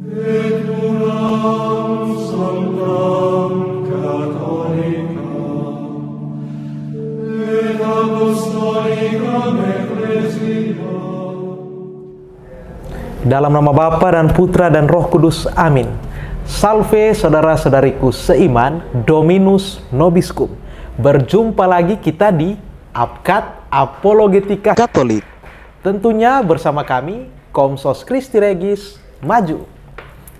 Et unam sanctam Catholicam, et apostolicam ecclesiam. Dalam nama Bapa dan Putra dan Roh Kudus, amin. Salve saudara-saudariku seiman, Dominus Nobiscum. Berjumpa lagi kita di Apkat Apologetika Katolik. Tentunya bersama kami, Komsos Christi Regis Maju.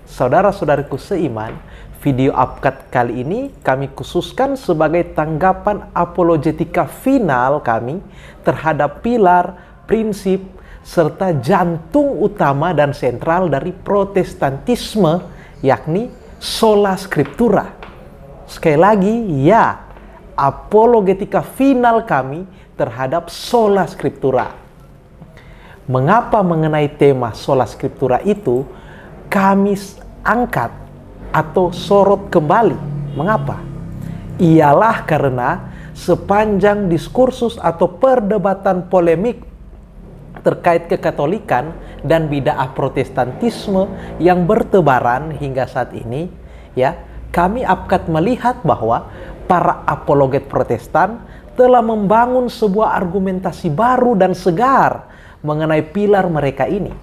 Saudara-saudariku seiman, video Apkat kali ini kami khususkan sebagai tanggapan apologetika final kami terhadap pilar, prinsip, serta jantung utama dan sentral dari Protestantisme, yakni sola scriptura. Sekali lagi, ya, apologetika final kami terhadap sola scriptura. Mengapa mengenai tema sola scriptura itu kami angkat atau sorot kembali? Mengapa? Ialah karena sepanjang diskursus atau perdebatan polemik terkait kekatolikan dan bid'ah Protestantisme yang bertebaran hingga saat ini, ya, kami Apkat melihat bahwa para apologet Protestan telah membangun sebuah argumentasi baru dan segar mengenai pilar mereka ini.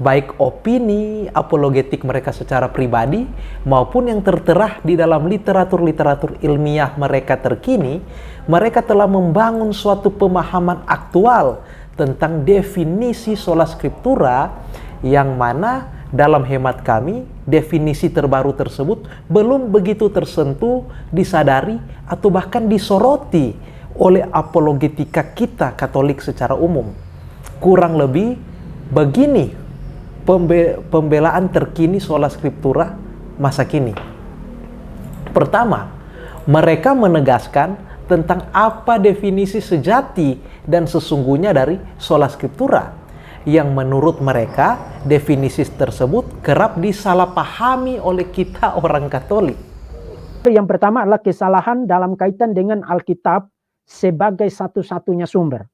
Baik opini apologetik mereka secara pribadi maupun yang tertera di dalam literatur-literatur ilmiah mereka terkini, mereka telah membangun suatu pemahaman aktual tentang definisi sola scriptura yang mana dalam hemat kami definisi terbaru tersebut belum begitu tersentuh, disadari atau bahkan disoroti oleh apologetika kita Katolik secara umum. Kurang lebih begini pembelaan terkini sola scriptura masa kini. Pertama, mereka menegaskan tentang apa definisi sejati dan sesungguhnya dari sola scriptura, yang menurut mereka definisi tersebut kerap disalahpahami oleh kita orang Katolik. Yang pertama adalah kesalahan dalam kaitan dengan Alkitab sebagai satu-satunya sumber.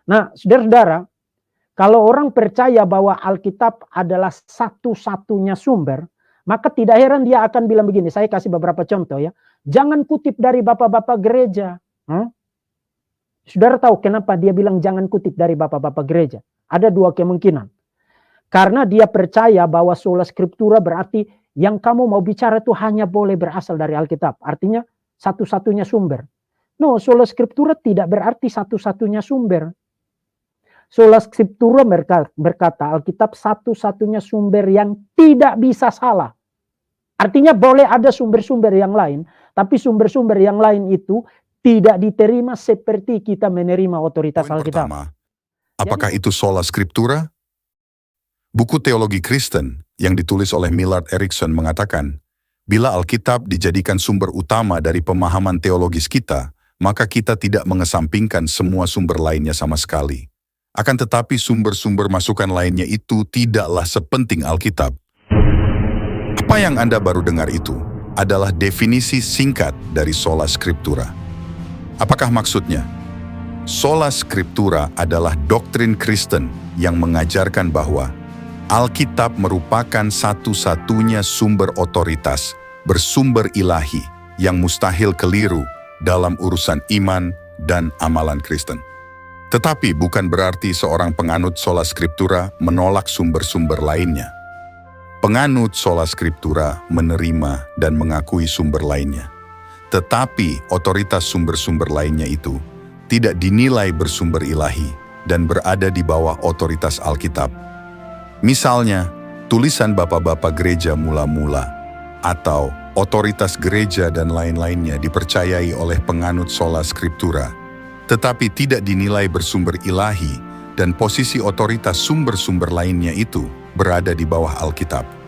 Nah, saudara-saudara, kalau orang percaya bahwa Alkitab adalah satu-satunya sumber, maka tidak heran dia akan bilang begini. Saya kasih beberapa contoh ya. Jangan kutip dari bapak-bapak gereja. Saudara tahu kenapa dia bilang jangan kutip dari bapak-bapak gereja? Ada dua kemungkinan. Karena dia percaya bahwa sola scriptura berarti yang kamu mau bicara itu hanya boleh berasal dari Alkitab. Artinya satu-satunya sumber. No, sola scriptura tidak berarti satu-satunya sumber. Sola scriptura berkata Alkitab satu-satunya sumber yang tidak bisa salah. Artinya boleh ada sumber-sumber yang lain, tapi sumber-sumber yang lain itu tidak diterima seperti kita menerima otoritas Poin Alkitab. pertama, apakah itu sola scriptura? Buku Teologi Kristen yang ditulis oleh Millard Erickson mengatakan, bila Alkitab dijadikan sumber utama dari pemahaman teologis kita, maka kita tidak mengesampingkan semua sumber lainnya sama sekali. Akan tetapi sumber-sumber masukan lainnya itu tidaklah sepenting Alkitab. Apa yang Anda baru dengar itu adalah definisi singkat dari sola scriptura. Apakah maksudnya? Sola scriptura adalah doktrin Kristen yang mengajarkan bahwa Alkitab merupakan satu-satunya sumber otoritas bersumber ilahi yang mustahil keliru dalam urusan iman dan amalan Kristen. Tetapi bukan berarti seorang penganut sola scriptura menolak sumber-sumber lainnya. Penganut sola scriptura menerima dan mengakui sumber lainnya. Tetapi otoritas sumber-sumber lainnya itu tidak dinilai bersumber ilahi dan berada di bawah otoritas Alkitab. Misalnya, tulisan bapak-bapak gereja mula-mula atau otoritas gereja dan lain-lainnya dipercayai oleh penganut sola scriptura, tetapi tidak dinilai bersumber ilahi dan posisi otoritas sumber-sumber lainnya itu berada di bawah Alkitab.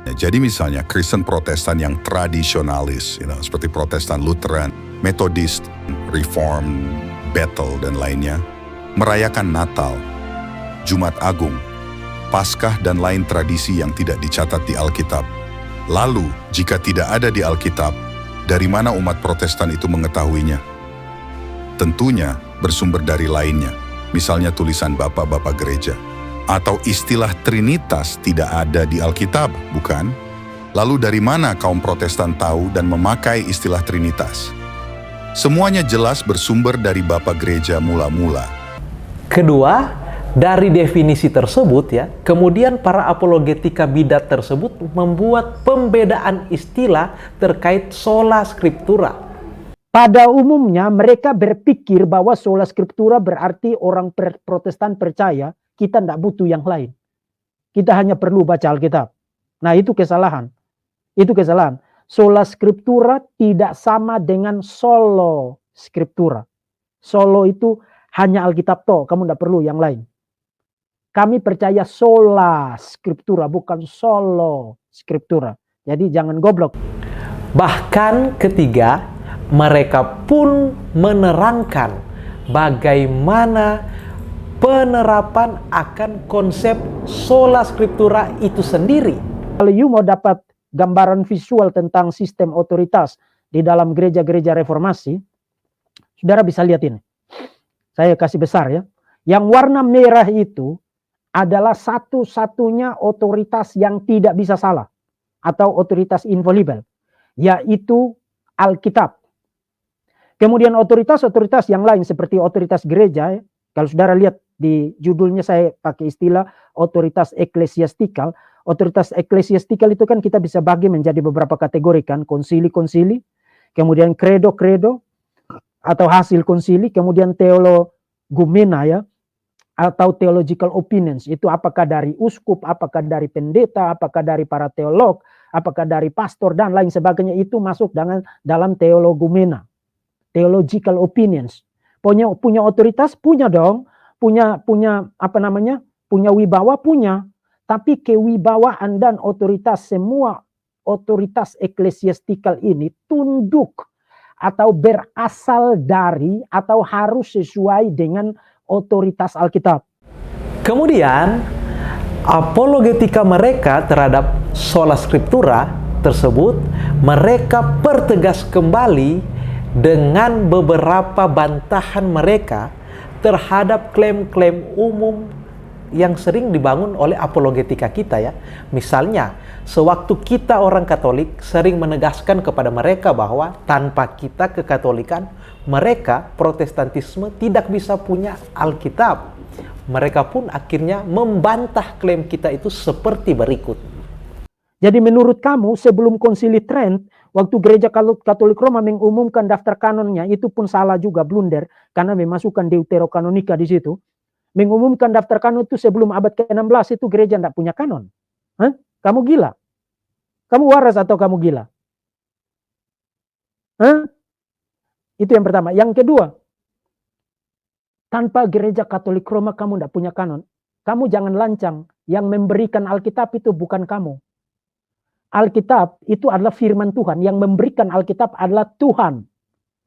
Jadi misalnya Kristen Protestan yang tradisionalis, seperti Protestan Lutheran, Methodist, Reformed, Bethel, dan lainnya, merayakan Natal, Jumat Agung, Paskah, dan lain tradisi yang tidak dicatat di Alkitab. Lalu, jika tidak ada di Alkitab, dari mana umat Protestan itu mengetahuinya? Tentunya bersumber dari lainnya, misalnya tulisan bapak-bapak gereja. Atau istilah Trinitas tidak ada di Alkitab, bukan? Lalu dari mana kaum Protestan tahu dan memakai istilah Trinitas? Semuanya jelas bersumber dari Bapa Gereja mula-mula. Kedua, dari definisi tersebut ya, kemudian para apologetika bidat tersebut membuat pembedaan istilah terkait sola scriptura. Pada umumnya mereka berpikir bahwa sola scriptura berarti orang Protestan percaya kita tidak butuh yang lain. Kita hanya perlu baca Alkitab. Nah, itu kesalahan. Itu kesalahan. Sola scriptura tidak sama dengan solo scriptura. Solo itu hanya Alkitab toh, kamu tidak perlu yang lain. Kami percaya sola scriptura, bukan solo scriptura. Jadi jangan goblok. Bahkan ketiga, mereka pun menerangkan bagaimana penerapan akan konsep sola scriptura itu sendiri. Kalau you mau dapat gambaran visual tentang sistem otoritas di dalam gereja-gereja reformasi, saudara bisa lihat ini. Saya kasih besar ya. Yang warna merah itu adalah satu-satunya otoritas yang tidak bisa salah atau otoritas infallible, yaitu Alkitab. Kemudian otoritas-otoritas yang lain seperti otoritas gereja, kalau saudara lihat di judulnya saya pakai istilah otoritas eklesiastikal. Otoritas eklesiastikal itu kan kita bisa bagi menjadi beberapa kategori kan, konsili-konsili, kemudian kredo-kredo atau hasil konsili, kemudian teologumena ya, atau theological opinions. Itu apakah dari uskup, apakah dari pendeta, apakah dari para teolog, apakah dari pastor dan lain sebagainya, itu masuk dalam teologumena, theological opinions. Punya otoritas, punya dong, punya apa namanya, punya wibawa, punya. Tapi kewibawaan dan otoritas, semua otoritas eklesiastikal ini tunduk atau berasal dari atau harus sesuai dengan otoritas Alkitab. Kemudian, apologetika mereka terhadap sola scriptura tersebut, mereka pertegas kembali dengan beberapa bantahan mereka terhadap klaim-klaim umum yang sering dibangun oleh apologetika kita ya. Misalnya, sewaktu kita orang Katolik sering menegaskan kepada mereka bahwa tanpa kita kekatolikan, mereka Protestantisme tidak bisa punya Alkitab. Mereka pun akhirnya membantah klaim kita itu seperti berikut. Jadi menurut kamu sebelum konsili Trent, waktu gereja Katolik Roma mengumumkan daftar kanonnya, itu pun salah juga, blunder, karena memasukkan Deuterokanonika di situ. Mengumumkan daftar kanon itu sebelum abad ke-16 itu gereja tidak punya kanon. Hah? Kamu gila? Kamu waras atau kamu gila? Hah? Itu yang pertama. Yang kedua, tanpa gereja Katolik Roma kamu tidak punya kanon. Kamu jangan lancang. Yang memberikan Alkitab itu bukan kamu. Alkitab itu adalah firman Tuhan. Yang memberikan Alkitab adalah Tuhan.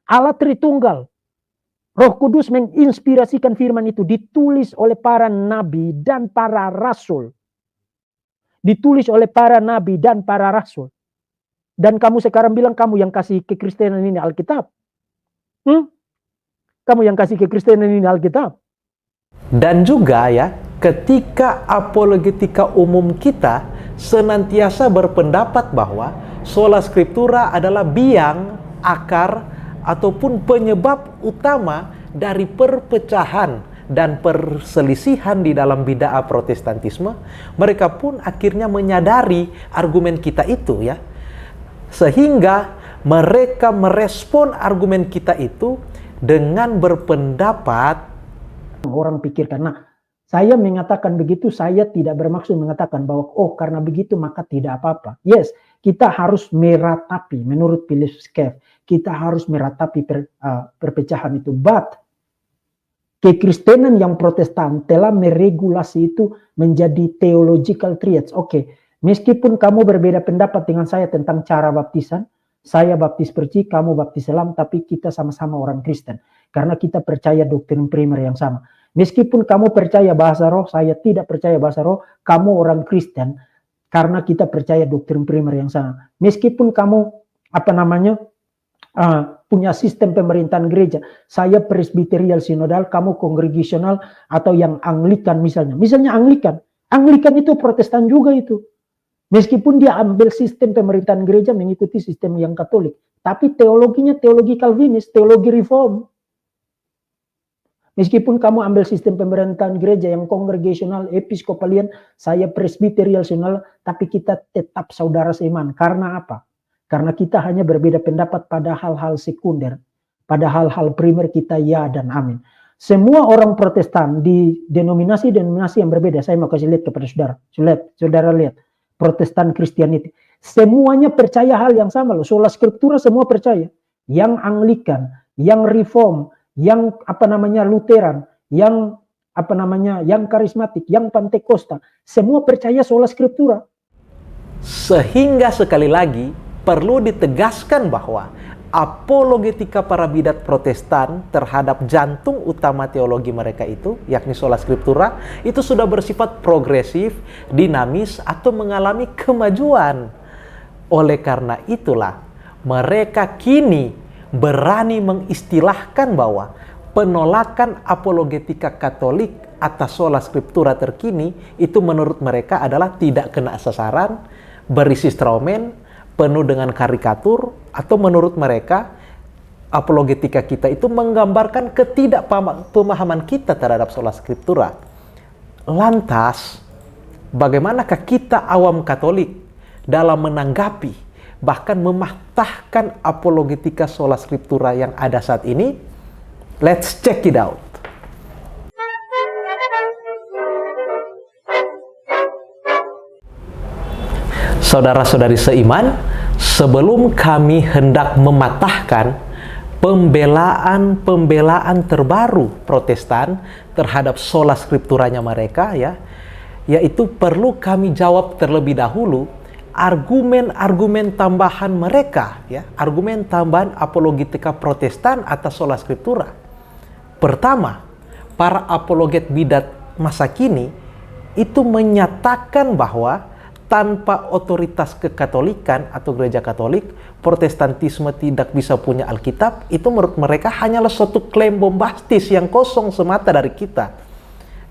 Allah Tritunggal. Roh Kudus menginspirasikan firman itu, ditulis oleh para nabi dan para rasul. Ditulis oleh para nabi dan para rasul. Dan kamu sekarang bilang kamu yang kasih kekristenan ini Alkitab. Kamu yang kasih kekristenan ini Alkitab. Dan juga ya, ketika apologetika umum kita senantiasa berpendapat bahwa sola scriptura adalah biang, akar, ataupun penyebab utama dari perpecahan dan perselisihan di dalam bid'ah Protestantisme, mereka pun akhirnya menyadari argumen kita itu ya. Sehingga mereka merespon argumen kita itu dengan berpendapat, orang pikirkan, nah saya mengatakan begitu, saya tidak bermaksud mengatakan bahwa oh karena begitu maka tidak apa-apa. Yes, kita harus meratapi menurut Philip Schaff. Kita harus meratapi perpecahan itu. But kekristenan yang Protestan telah meregulasi itu menjadi theological triads. Oke, meskipun kamu berbeda pendapat dengan saya tentang cara baptisan, saya baptis perci, kamu baptis selam, tapi kita sama-sama orang Kristen. Karena kita percaya doktrin primer yang sama. Meskipun kamu percaya bahasa roh, saya tidak percaya bahasa roh, kamu orang Kristen. Karena kita percaya doktrin primer yang sama. Meskipun kamu punya sistem pemerintahan gereja. Saya presbyterial sinodal, kamu kongregasional atau yang Anglikan misalnya. Misalnya Anglikan. Anglikan itu Protestan juga itu. Meskipun dia ambil sistem pemerintahan gereja mengikuti sistem yang Katolik. Tapi teologinya teologi Calvinis, teologi reform. Meskipun kamu ambil sistem pemerintahan gereja yang kongregasional, episkopalian, saya presbyterial sinodal, tapi kita tetap saudara seiman. Karena apa? Karena kita hanya berbeda pendapat pada hal-hal sekunder. Pada hal-hal primer kita ya dan amin. Semua orang Protestan di denominasi-denominasi yang berbeda. Saya mau kasih lihat kepada saudara. Saudara lihat. Protestan Christianity. Semuanya percaya hal yang sama loh. Sola Scriptura semua percaya. Yang Anglikan, yang Reform, yang Lutheran, yang yang karismatik, yang Pantekosta. Semua percaya sola Scriptura. Sehingga sekali lagi perlu ditegaskan bahwa apologetika para bidat Protestan terhadap jantung utama teologi mereka itu, yakni sola scriptura, itu sudah bersifat progresif, dinamis, atau mengalami kemajuan. Oleh karena itulah, mereka kini berani mengistilahkan bahwa penolakan apologetika Katolik atas sola scriptura terkini itu menurut mereka adalah tidak kena sasaran, berisi strawman, penuh dengan karikatur, atau menurut mereka apologetika kita itu menggambarkan ketidakpemahaman kita terhadap sola scriptura. Lantas, bagaimanakah kita awam Katolik dalam menanggapi bahkan mematahkan apologetika sola scriptura yang ada saat ini? Let's check it out. Saudara-saudari seiman, sebelum kami hendak mematahkan pembelaan terbaru Protestan terhadap sola scripturanya mereka, yaitu perlu kami jawab terlebih dahulu argumen-argumen tambahan mereka, argumen tambahan apologetika Protestan atas sola scriptura. Pertama, para apologet bidat masa kini itu menyatakan bahwa tanpa otoritas kekatolikan atau gereja Katolik, Protestantisme tidak bisa punya Alkitab. Itu menurut mereka hanyalah suatu klaim bombastis yang kosong semata dari kita.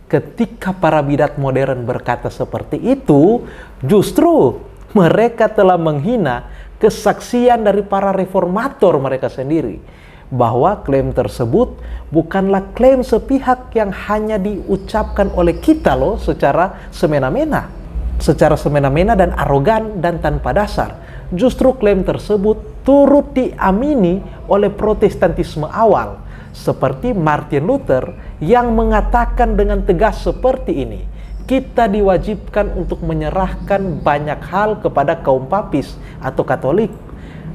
Ketika para bidat modern berkata seperti itu, justru mereka telah menghina kesaksian dari para reformator mereka sendiri, bahwa klaim tersebut bukanlah klaim sepihak yang hanya diucapkan oleh kita loh secara semena-mena dan arogan dan tanpa dasar. Justru klaim tersebut turut diamini oleh Protestantisme awal, seperti Martin Luther yang mengatakan dengan tegas seperti ini: kita diwajibkan untuk menyerahkan banyak hal kepada kaum papis atau Katolik,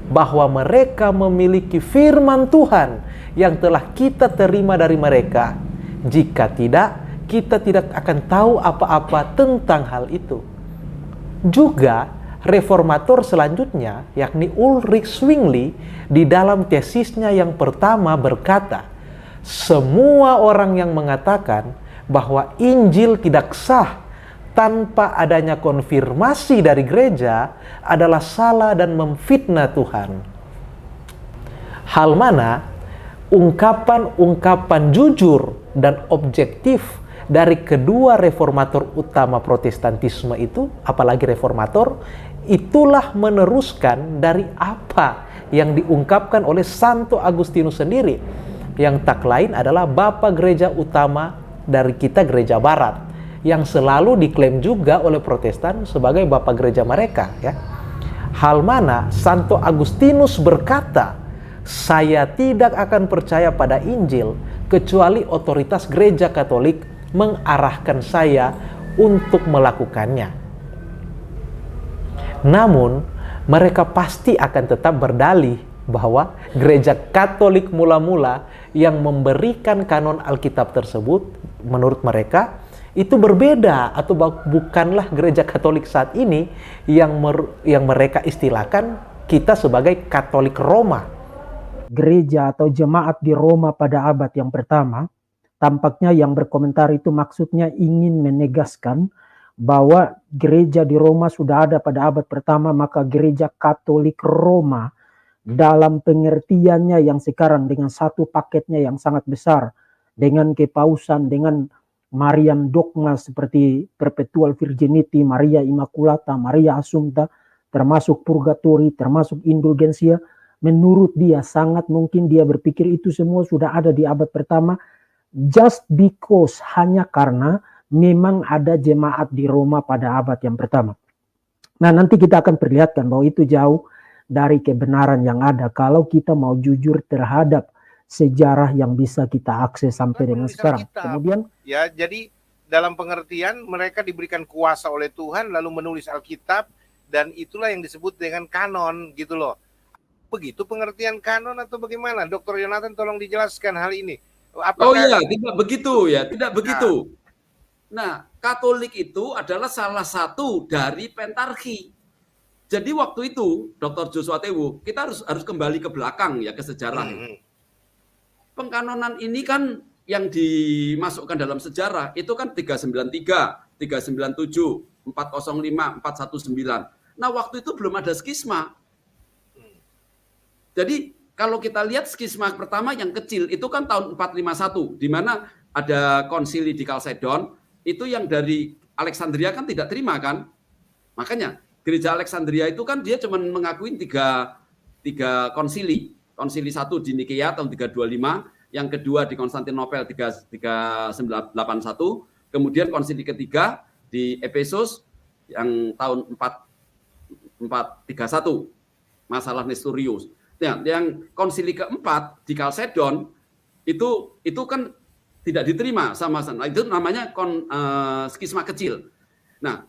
bahwa mereka memiliki firman Tuhan yang telah kita terima dari mereka. Jika tidak, kita tidak akan tahu apa-apa tentang hal itu. Juga reformator selanjutnya, yakni Ulrich Zwingli, di dalam tesisnya yang pertama berkata, semua orang yang mengatakan bahwa Injil tidak sah tanpa adanya konfirmasi dari gereja adalah salah dan memfitnah Tuhan. Hal mana ungkapan-ungkapan jujur dan objektif dari kedua reformator utama Protestantisme itu, apalagi reformator, itulah meneruskan dari apa yang diungkapkan oleh Santo Agustinus sendiri, yang tak lain adalah Bapa Gereja utama dari kita Gereja Barat, yang selalu diklaim juga oleh Protestan sebagai Bapa Gereja mereka. Hal mana Santo Agustinus berkata, saya tidak akan percaya pada Injil kecuali otoritas Gereja Katolik mengarahkan saya untuk melakukannya. Namun, mereka pasti akan tetap berdalih bahwa Gereja Katolik mula-mula yang memberikan kanon Alkitab tersebut, menurut mereka, itu berbeda atau bukanlah Gereja Katolik saat ini yang mereka istilahkan kita sebagai Katolik Roma. Gereja atau jemaat di Roma pada abad yang pertama, tampaknya yang berkomentar itu maksudnya ingin menegaskan bahwa gereja di Roma sudah ada pada abad pertama, maka gereja Katolik Roma dalam pengertiannya yang sekarang dengan satu paketnya yang sangat besar, dengan kepausan, dengan Marian dogma seperti Perpetual Virginity, Maria Immaculata, Maria Assumpta, termasuk purgatori, termasuk indulgensia. Menurut dia sangat mungkin dia berpikir itu semua sudah ada di abad pertama, just because, hanya karena memang ada jemaat di Roma pada abad yang pertama. Nah, nanti kita akan perlihatkan bahwa itu jauh dari kebenaran yang ada kalau kita mau jujur terhadap sejarah yang bisa kita akses sampai dengan sekarang. Kemudian ya, jadi dalam pengertian mereka diberikan kuasa oleh Tuhan lalu menulis Alkitab, dan itulah yang disebut dengan kanon gitu loh. Begitu pengertian kanon atau bagaimana? Dr. Yonatan tolong dijelaskan hal ini. Apakah... Oh iya, tidak begitu ya, tidak begitu. Nah, Katolik itu adalah salah satu dari pentarki. Jadi waktu itu, Dr. Joshua Tewu, kita harus kembali ke belakang ya, ke sejarah. Pengkanonan ini kan yang dimasukkan dalam sejarah itu kan 393, 397, 405, 419. Nah, waktu itu belum ada skisma. Jadi kalau kita lihat skisma pertama yang kecil itu kan tahun 451, di mana ada konsili di Chalcedon, itu yang dari Alexandria kan tidak terima kan. Makanya gereja Alexandria itu kan dia cuma mengakui tiga konsili. Konsili satu di Nikea tahun 325, yang kedua di Konstantinopel 381, kemudian konsili ketiga di Efesus yang tahun 431, masalah Nestorius. Nah, yang konsili keempat di Chalcedon itu kan tidak diterima sama itu namanya skisma kecil. Nah,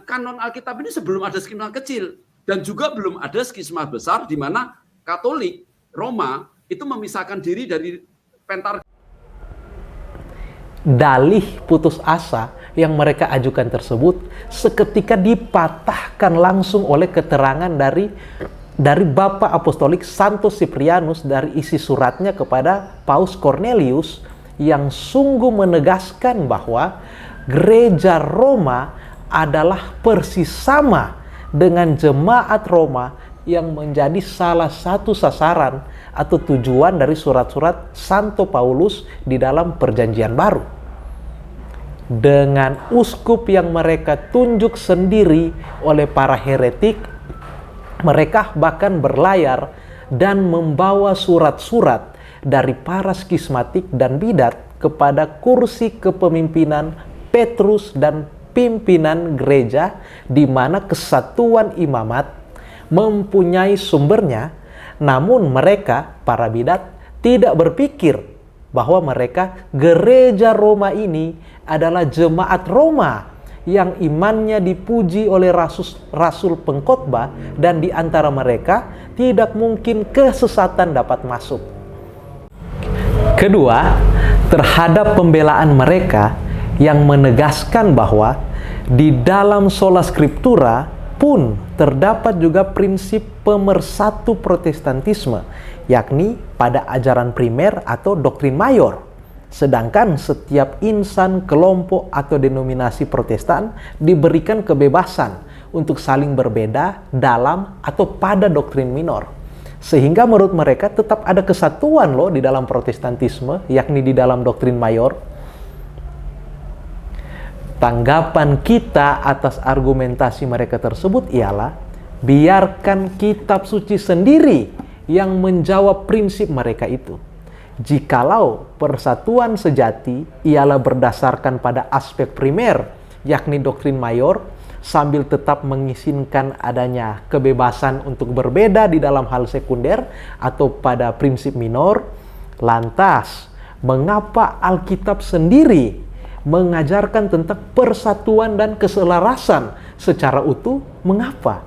kanon Alkitab ini sebelum ada skisma kecil dan juga belum ada skisma besar di mana Katolik Roma itu memisahkan diri dari pentarki. Dalih putus asa yang mereka ajukan tersebut seketika dipatahkan langsung oleh keterangan dari Bapak Apostolik Santo Cyprianus dari isi suratnya kepada Paus Cornelius yang sungguh menegaskan bahwa gereja Roma adalah persis sama dengan jemaat Roma yang menjadi salah satu sasaran atau tujuan dari surat-surat Santo Paulus di dalam Perjanjian Baru. Dengan uskup yang mereka tunjuk sendiri oleh para heretik, mereka bahkan berlayar dan membawa surat-surat dari para skismatik dan bidat kepada kursi kepemimpinan Petrus dan pimpinan gereja, di mana kesatuan imamat mempunyai sumbernya, namun mereka, para bidat, tidak berpikir bahwa mereka gereja Roma ini adalah jemaat Roma yang imannya dipuji oleh rasul pengkhotbah, dan di antara mereka tidak mungkin kesesatan dapat masuk. Kedua, terhadap pembelaan mereka yang menegaskan bahwa di dalam sola scriptura pun terdapat juga prinsip pemersatu protestantisme, yakni pada ajaran primer atau doktrin mayor. Sedangkan setiap insan, kelompok, atau denominasi Protestan diberikan kebebasan untuk saling berbeda dalam atau pada doktrin minor. Sehingga menurut mereka tetap ada kesatuan loh di dalam Protestantisme, yakni di dalam doktrin mayor. Tanggapan kita atas argumentasi mereka tersebut ialah, biarkan kitab suci sendiri yang menjawab prinsip mereka itu. Jikalau persatuan sejati ialah berdasarkan pada aspek primer, yakni doktrin mayor, sambil tetap mengizinkan adanya kebebasan untuk berbeda di dalam hal sekunder atau pada prinsip minor, lantas mengapa Alkitab sendiri mengajarkan tentang persatuan dan keselarasan secara utuh? Mengapa?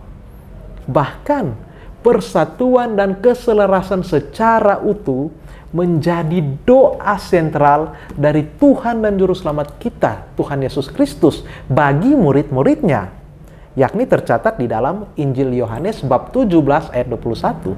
Bahkan persatuan dan keselarasan secara utuh menjadi doa sentral dari Tuhan dan Juru Selamat kita, Tuhan Yesus Kristus, bagi murid-muridnya, yakni tercatat di dalam Injil Yohanes bab 17 ayat 21.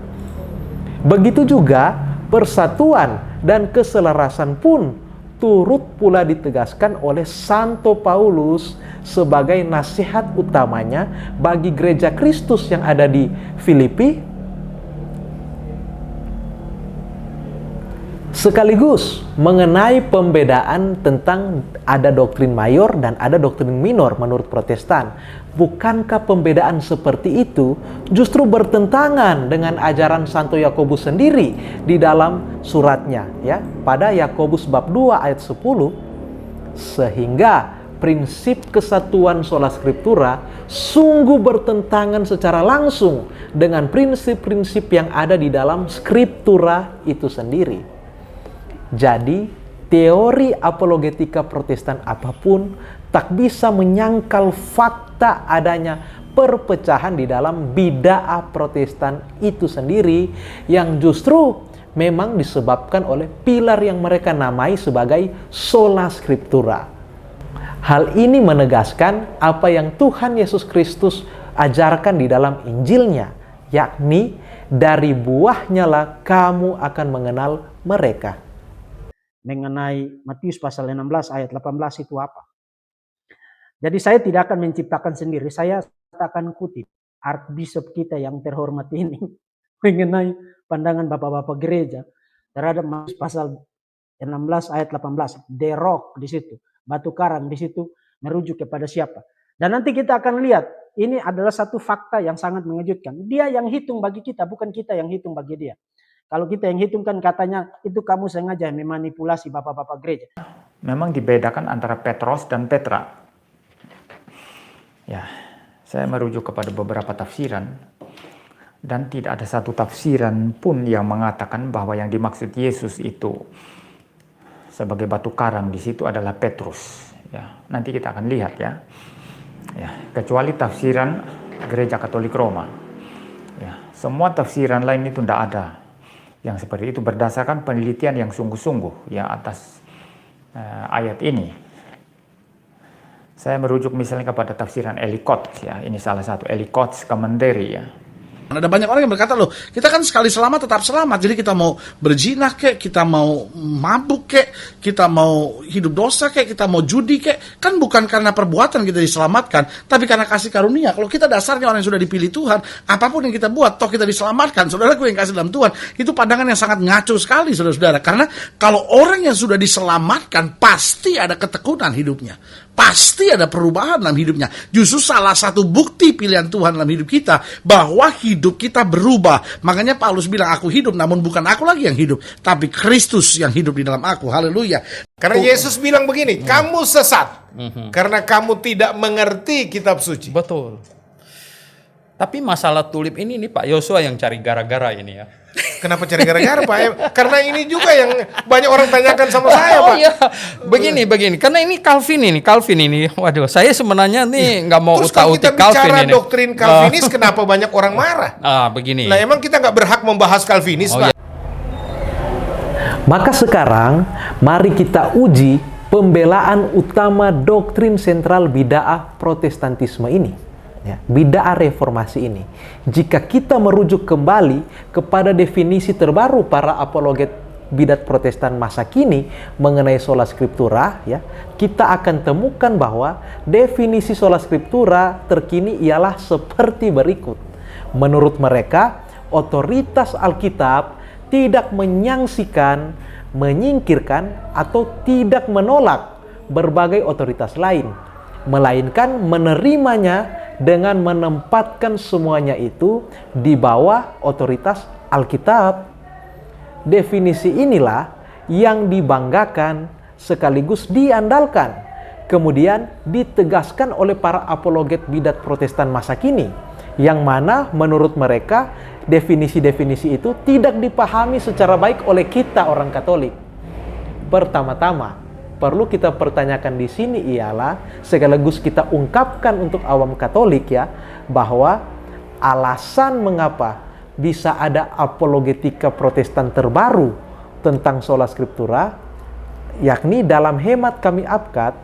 Begitu juga persatuan dan keselarasan pun turut pula ditegaskan oleh Santo Paulus sebagai nasihat utamanya bagi gereja Kristus yang ada di Filipi, Sekaligus mengenai pembedaan tentang ada doktrin mayor dan ada doktrin minor menurut Protestan. Bukankah pembedaan seperti itu justru bertentangan dengan ajaran Santo Yakobus sendiri di dalam suratnya, ya, pada Yakobus bab 2 ayat 10, sehingga prinsip kesatuan sola scriptura sungguh bertentangan secara langsung dengan prinsip-prinsip yang ada di dalam scriptura itu sendiri. Jadi, teori apologetika Protestan apapun tak bisa menyangkal fakta adanya perpecahan di dalam bid'ah Protestan itu sendiri yang justru memang disebabkan oleh pilar yang mereka namai sebagai sola scriptura. Hal ini menegaskan apa yang Tuhan Yesus Kristus ajarkan di dalam Injilnya, yakni dari buahnya lah kamu akan mengenal mereka. Mengenai Matius pasal 16 ayat 18 itu apa? Jadi saya tidak akan menciptakan sendiri, saya akan kutip Archbishop kita yang terhormat ini mengenai pandangan bapak-bapak gereja terhadap Matius pasal 16 ayat 18. The rock di situ, batu karang di situ merujuk kepada siapa? Dan nanti kita akan lihat, ini adalah satu fakta yang sangat mengejutkan. Dia yang hitung bagi kita, bukan kita yang hitung bagi dia. Kalau kita yang hitung kan katanya itu kamu sengaja memanipulasi bapak-bapak gereja. Memang dibedakan antara Petros dan Petra. Ya, saya merujuk kepada beberapa tafsiran dan tidak ada satu tafsiran pun yang mengatakan bahwa yang dimaksud Yesus itu sebagai batu karang di situ adalah Petrus. Ya, nanti kita akan lihat ya. Ya, kecuali tafsiran Gereja Katolik Roma. Ya, semua tafsiran lain itu tidak ada yang seperti itu berdasarkan penelitian yang sungguh-sungguh ya atas ayat ini. Saya merujuk misalnya kepada tafsiran Ellicott ya, ini salah satu Ellicott's Commentary ya. Ada banyak orang yang berkata, loh, kita kan sekali selamat tetap selamat. Jadi kita mau berzina kek, kita mau mabuk kek, kita mau hidup dosa kek, kita mau judi kek, kan bukan karena perbuatan kita diselamatkan, tapi karena kasih karunia. Kalau kita dasarnya orang yang sudah dipilih Tuhan, apapun yang kita buat, toh kita diselamatkan. Saudaraku yang kasih dalam Tuhan, itu pandangan yang sangat ngaco sekali, saudara-saudara. Karena kalau orang yang sudah diselamatkan, pasti ada ketekunan hidupnya. Pasti ada perubahan dalam hidupnya. Justru salah satu bukti pilihan Tuhan dalam hidup kita, bahwa hidup kita berubah. Makanya Paulus bilang, aku hidup namun bukan aku lagi yang hidup, tapi Kristus yang hidup di dalam aku. Haleluya. Karena Yesus bilang begini, kamu sesat karena kamu tidak mengerti kitab suci. Betul. Tapi masalah tulip ini nih Pak Yosua yang cari gara-gara ini ya. Kenapa cari gara-gara Pak? Karena ini juga yang banyak orang tanyakan sama saya Pak. Oh iya, begini. Karena ini Calvin ini. Waduh, saya sebenarnya nih nggak mau utak-utik Calvin ini. Terus kalau kita bicara doktrin Calvinis, kenapa banyak orang marah? Begini. Nah, emang kita nggak berhak membahas Calvinis Pak? Iya. Maka sekarang, mari kita uji pembelaan utama doktrin sentral bid'ah Protestantisme ini. Ya, bid'ah reformasi ini. Jika kita merujuk kembali kepada definisi terbaru para apologet bidat Protestan masa kini mengenai sola scriptura, ya, kita akan temukan bahwa definisi sola scriptura terkini ialah seperti berikut. Menurut mereka, otoritas Alkitab tidak menyangsikan, menyingkirkan, atau tidak menolak berbagai otoritas lain, melainkan menerimanya dengan menempatkan semuanya itu di bawah otoritas Alkitab. Definisi inilah yang dibanggakan sekaligus diandalkan, kemudian ditegaskan oleh para apologet bidat Protestan masa kini, yang mana menurut mereka definisi-definisi itu tidak dipahami secara baik oleh kita orang Katolik. Pertama-tama, perlu kita pertanyakan di sini ialah, sekaligus kita ungkapkan untuk awam Katolik ya, bahwa alasan mengapa bisa ada apologetika Protestan terbaru tentang sola scriptura, yakni dalam hemat kami APKAT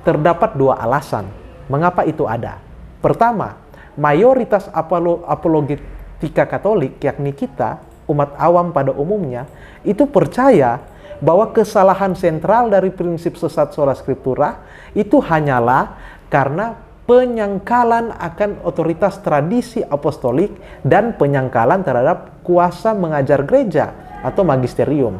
terdapat dua alasan mengapa itu ada. Pertama, mayoritas apologetika Katolik, yakni kita, umat awam pada umumnya, itu percaya bahwa kesalahan sentral dari prinsip sesat sola scriptura itu hanyalah karena penyangkalan akan otoritas tradisi apostolik dan penyangkalan terhadap kuasa mengajar gereja atau magisterium.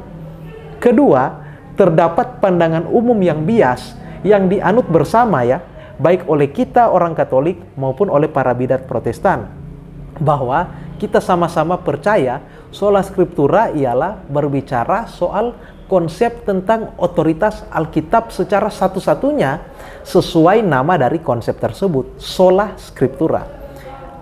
Kedua, terdapat pandangan umum yang bias yang dianut bersama ya, baik oleh kita orang Katolik maupun oleh para bidat Protestan, bahwa kita sama-sama percaya sola scriptura ialah berbicara soal konsep tentang otoritas Alkitab secara satu-satunya sesuai nama dari konsep tersebut, sola scriptura.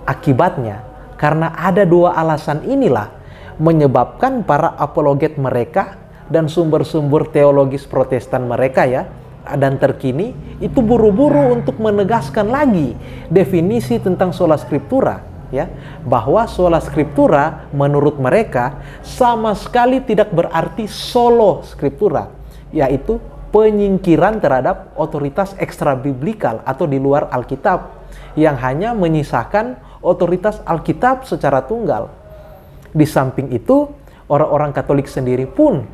Akibatnya, karena ada dua alasan inilah menyebabkan para apologet mereka dan sumber-sumber teologis Protestan mereka ya, dan terkini itu buru-buru untuk menegaskan lagi definisi tentang sola scriptura ya, bahwa sola scriptura menurut mereka sama sekali tidak berarti solo scriptura, yaitu penyingkiran terhadap otoritas ekstra biblikal atau di luar Alkitab yang hanya menyisakan otoritas Alkitab secara tunggal. Di samping itu, orang-orang Katolik sendiri pun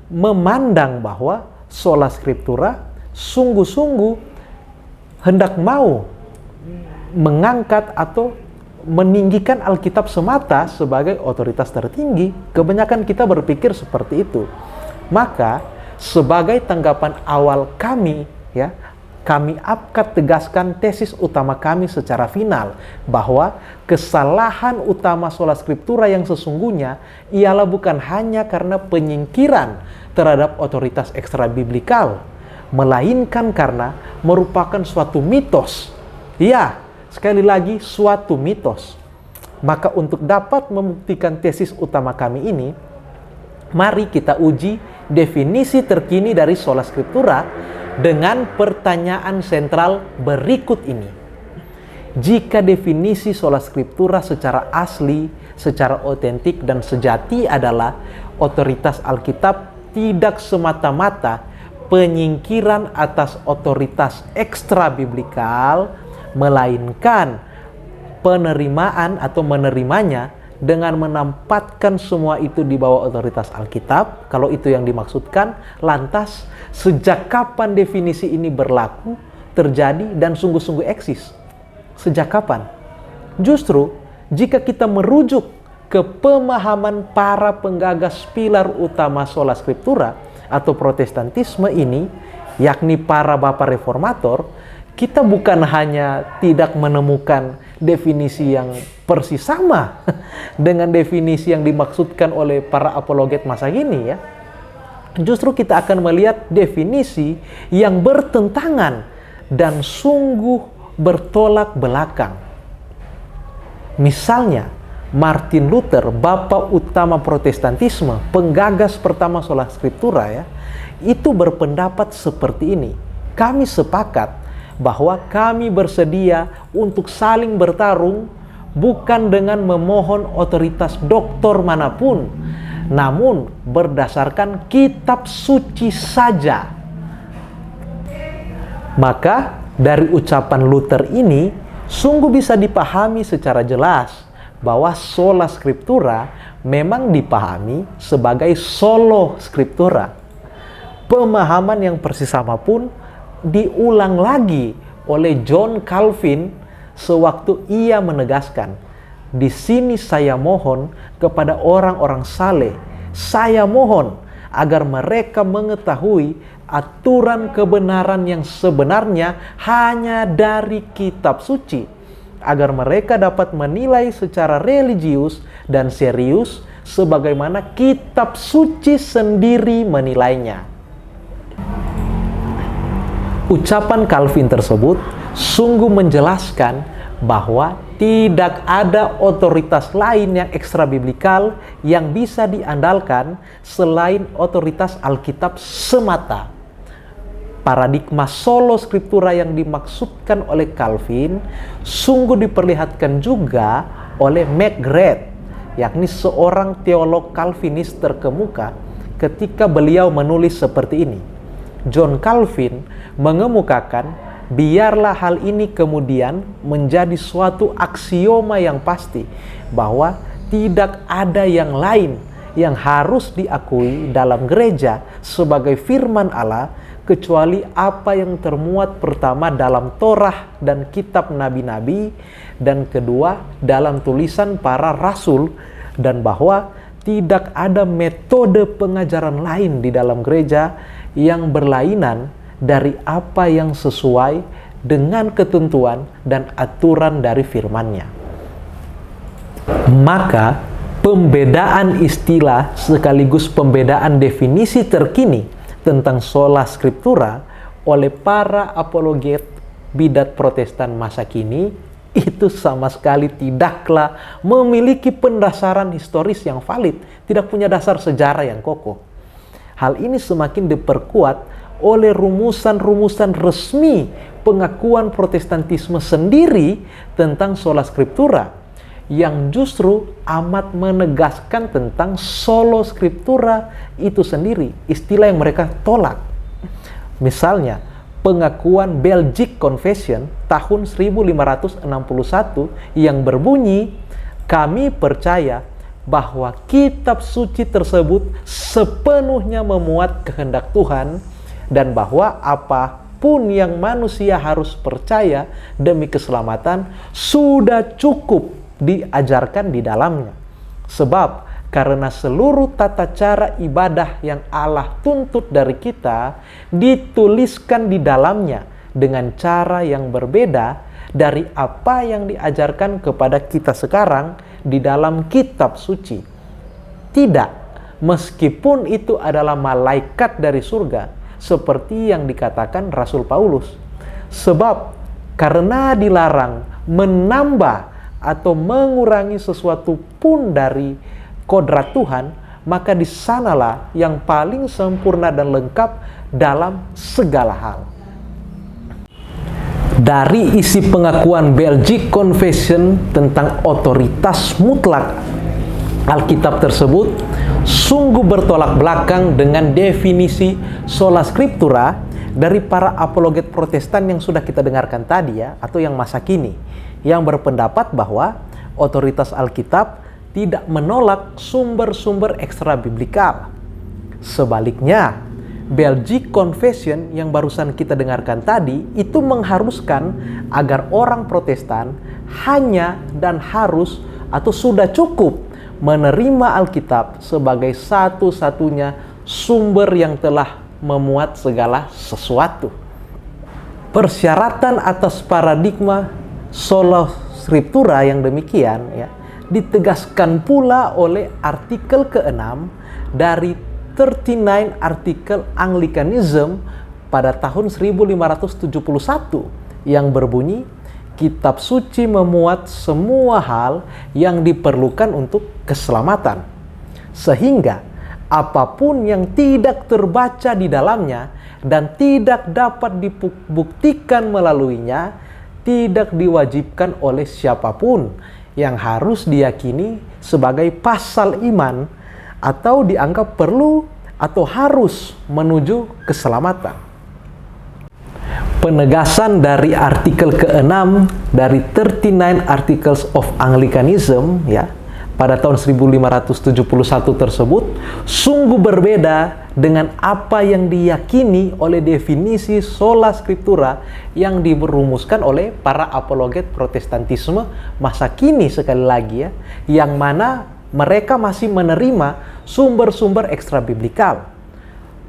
memandang bahwa sola scriptura sungguh-sungguh hendak mau mengangkat atau meninggikan Alkitab semata sebagai otoritas tertinggi. Kebanyakan kita berpikir seperti itu. Maka sebagai tanggapan awal kami ya, kami APKAT tegaskan tesis utama kami secara final bahwa kesalahan utama sola scriptura yang sesungguhnya ialah bukan hanya karena penyingkiran terhadap otoritas ekstra biblikal, melainkan karena merupakan suatu mitos. Ya, sekali lagi suatu mitos. Maka untuk dapat membuktikan tesis utama kami ini, mari kita uji definisi terkini dari sola scriptura dengan pertanyaan sentral berikut ini. Jika definisi sola scriptura secara asli, secara otentik dan sejati adalah otoritas Alkitab tidak semata-mata penyingkiran atas otoritas ekstra biblikal, melainkan penerimaan atau menerimanya dengan menempatkan semua itu di bawah otoritas Alkitab. Kalau itu yang dimaksudkan, lantas sejak kapan definisi ini berlaku, terjadi, dan sungguh-sungguh eksis? Sejak kapan? Justru jika kita merujuk ke pemahaman para penggagas pilar utama sola scriptura atau Protestantisme ini, yakni para bapak reformator, kita bukan hanya tidak menemukan definisi yang persis sama dengan definisi yang dimaksudkan oleh para apologet masa kini ya. Justru kita akan melihat definisi yang bertentangan dan sungguh bertolak belakang. Misalnya, Martin Luther, bapak utama Protestantisme, penggagas pertama sola scriptura ya, itu berpendapat seperti ini. Kami sepakat bahwa kami bersedia untuk saling bertarung bukan dengan memohon otoritas doktor manapun, namun berdasarkan kitab suci saja. Maka dari ucapan Luther ini sungguh bisa dipahami secara jelas bahwa sola scriptura memang dipahami sebagai solo scriptura. Pemahaman yang persis sama pun diulang lagi oleh John Calvin sewaktu ia menegaskan, di sini saya mohon kepada orang-orang saleh, saya mohon agar mereka mengetahui aturan kebenaran yang sebenarnya hanya dari kitab suci, agar mereka dapat menilai secara religius dan serius sebagaimana kitab suci sendiri menilainya. Ucapan Calvin tersebut sungguh menjelaskan bahwa tidak ada otoritas lain yang ekstra biblikal yang bisa diandalkan selain otoritas Alkitab semata. Paradigma solo scriptura yang dimaksudkan oleh Calvin sungguh diperlihatkan juga oleh McGrath, yakni seorang teolog Calvinis terkemuka, ketika beliau menulis seperti ini. John Calvin mengemukakan, biarlah hal ini kemudian menjadi suatu aksioma yang pasti bahwa tidak ada yang lain yang harus diakui dalam gereja sebagai firman Allah kecuali apa yang termuat pertama dalam Torah dan kitab nabi-nabi, dan kedua dalam tulisan para rasul, dan bahwa tidak ada metode pengajaran lain di dalam gereja yang berlainan dari apa yang sesuai dengan ketentuan dan aturan dari firman-Nya. Maka pembedaan istilah sekaligus pembedaan definisi terkini tentang sola scriptura oleh para apologet bidat Protestan masa kini itu sama sekali tidaklah memiliki pendasaran historis yang valid, tidak punya dasar sejarah yang kokoh. Hal ini semakin diperkuat oleh rumusan-rumusan resmi pengakuan Protestantisme sendiri tentang sola scriptura yang justru amat menegaskan tentang solo scriptura itu sendiri, istilah yang mereka tolak. Misalnya, pengakuan Belgic Confession tahun 1561 yang berbunyi, kami percaya bahwa kitab suci tersebut sepenuhnya memuat kehendak Tuhan dan bahwa apapun yang manusia harus percaya demi keselamatan sudah cukup diajarkan di dalamnya. Sebab karena seluruh tata cara ibadah yang Allah tuntut dari kita dituliskan di dalamnya dengan cara yang berbeda dari apa yang diajarkan kepada kita sekarang di dalam kitab suci. Tidak, meskipun itu adalah malaikat dari surga, seperti yang dikatakan Rasul Paulus. Sebab karena dilarang menambah atau mengurangi sesuatu pun dari kodrat Tuhan, maka di sanalah yang paling sempurna dan lengkap dalam segala hal. Dari isi pengakuan Belgic Confession tentang otoritas mutlak Alkitab tersebut, sungguh bertolak belakang dengan definisi sola scriptura dari para apologet Protestan yang sudah kita dengarkan tadi ya, atau yang masa kini, yang berpendapat bahwa otoritas Alkitab tidak menolak sumber-sumber ekstra biblikal. Sebaliknya, Belgic Confession yang barusan kita dengarkan tadi itu mengharuskan agar orang Protestan hanya dan harus atau sudah cukup menerima Alkitab sebagai satu-satunya sumber yang telah memuat segala sesuatu. Persyaratan atas paradigma sola scriptura yang demikian ya ditegaskan pula oleh artikel ke-6 dari 39 artikel Anglicanism pada tahun 1571 yang berbunyi, kitab suci memuat semua hal yang diperlukan untuk keselamatan, sehingga apapun yang tidak terbaca di dalamnya dan tidak dapat dibuktikan melaluinya tidak diwajibkan oleh siapapun yang harus diyakini sebagai pasal iman atau dianggap perlu atau harus menuju keselamatan. Penegasan dari artikel ke-6 dari 39 Articles of Anglicanism ya pada tahun 1571 tersebut sungguh berbeda dengan apa yang diyakini oleh definisi sola scriptura yang dirumuskan oleh para apologet Protestantisme masa kini sekali lagi ya, yang mana mereka masih menerima sumber-sumber ekstra biblikal.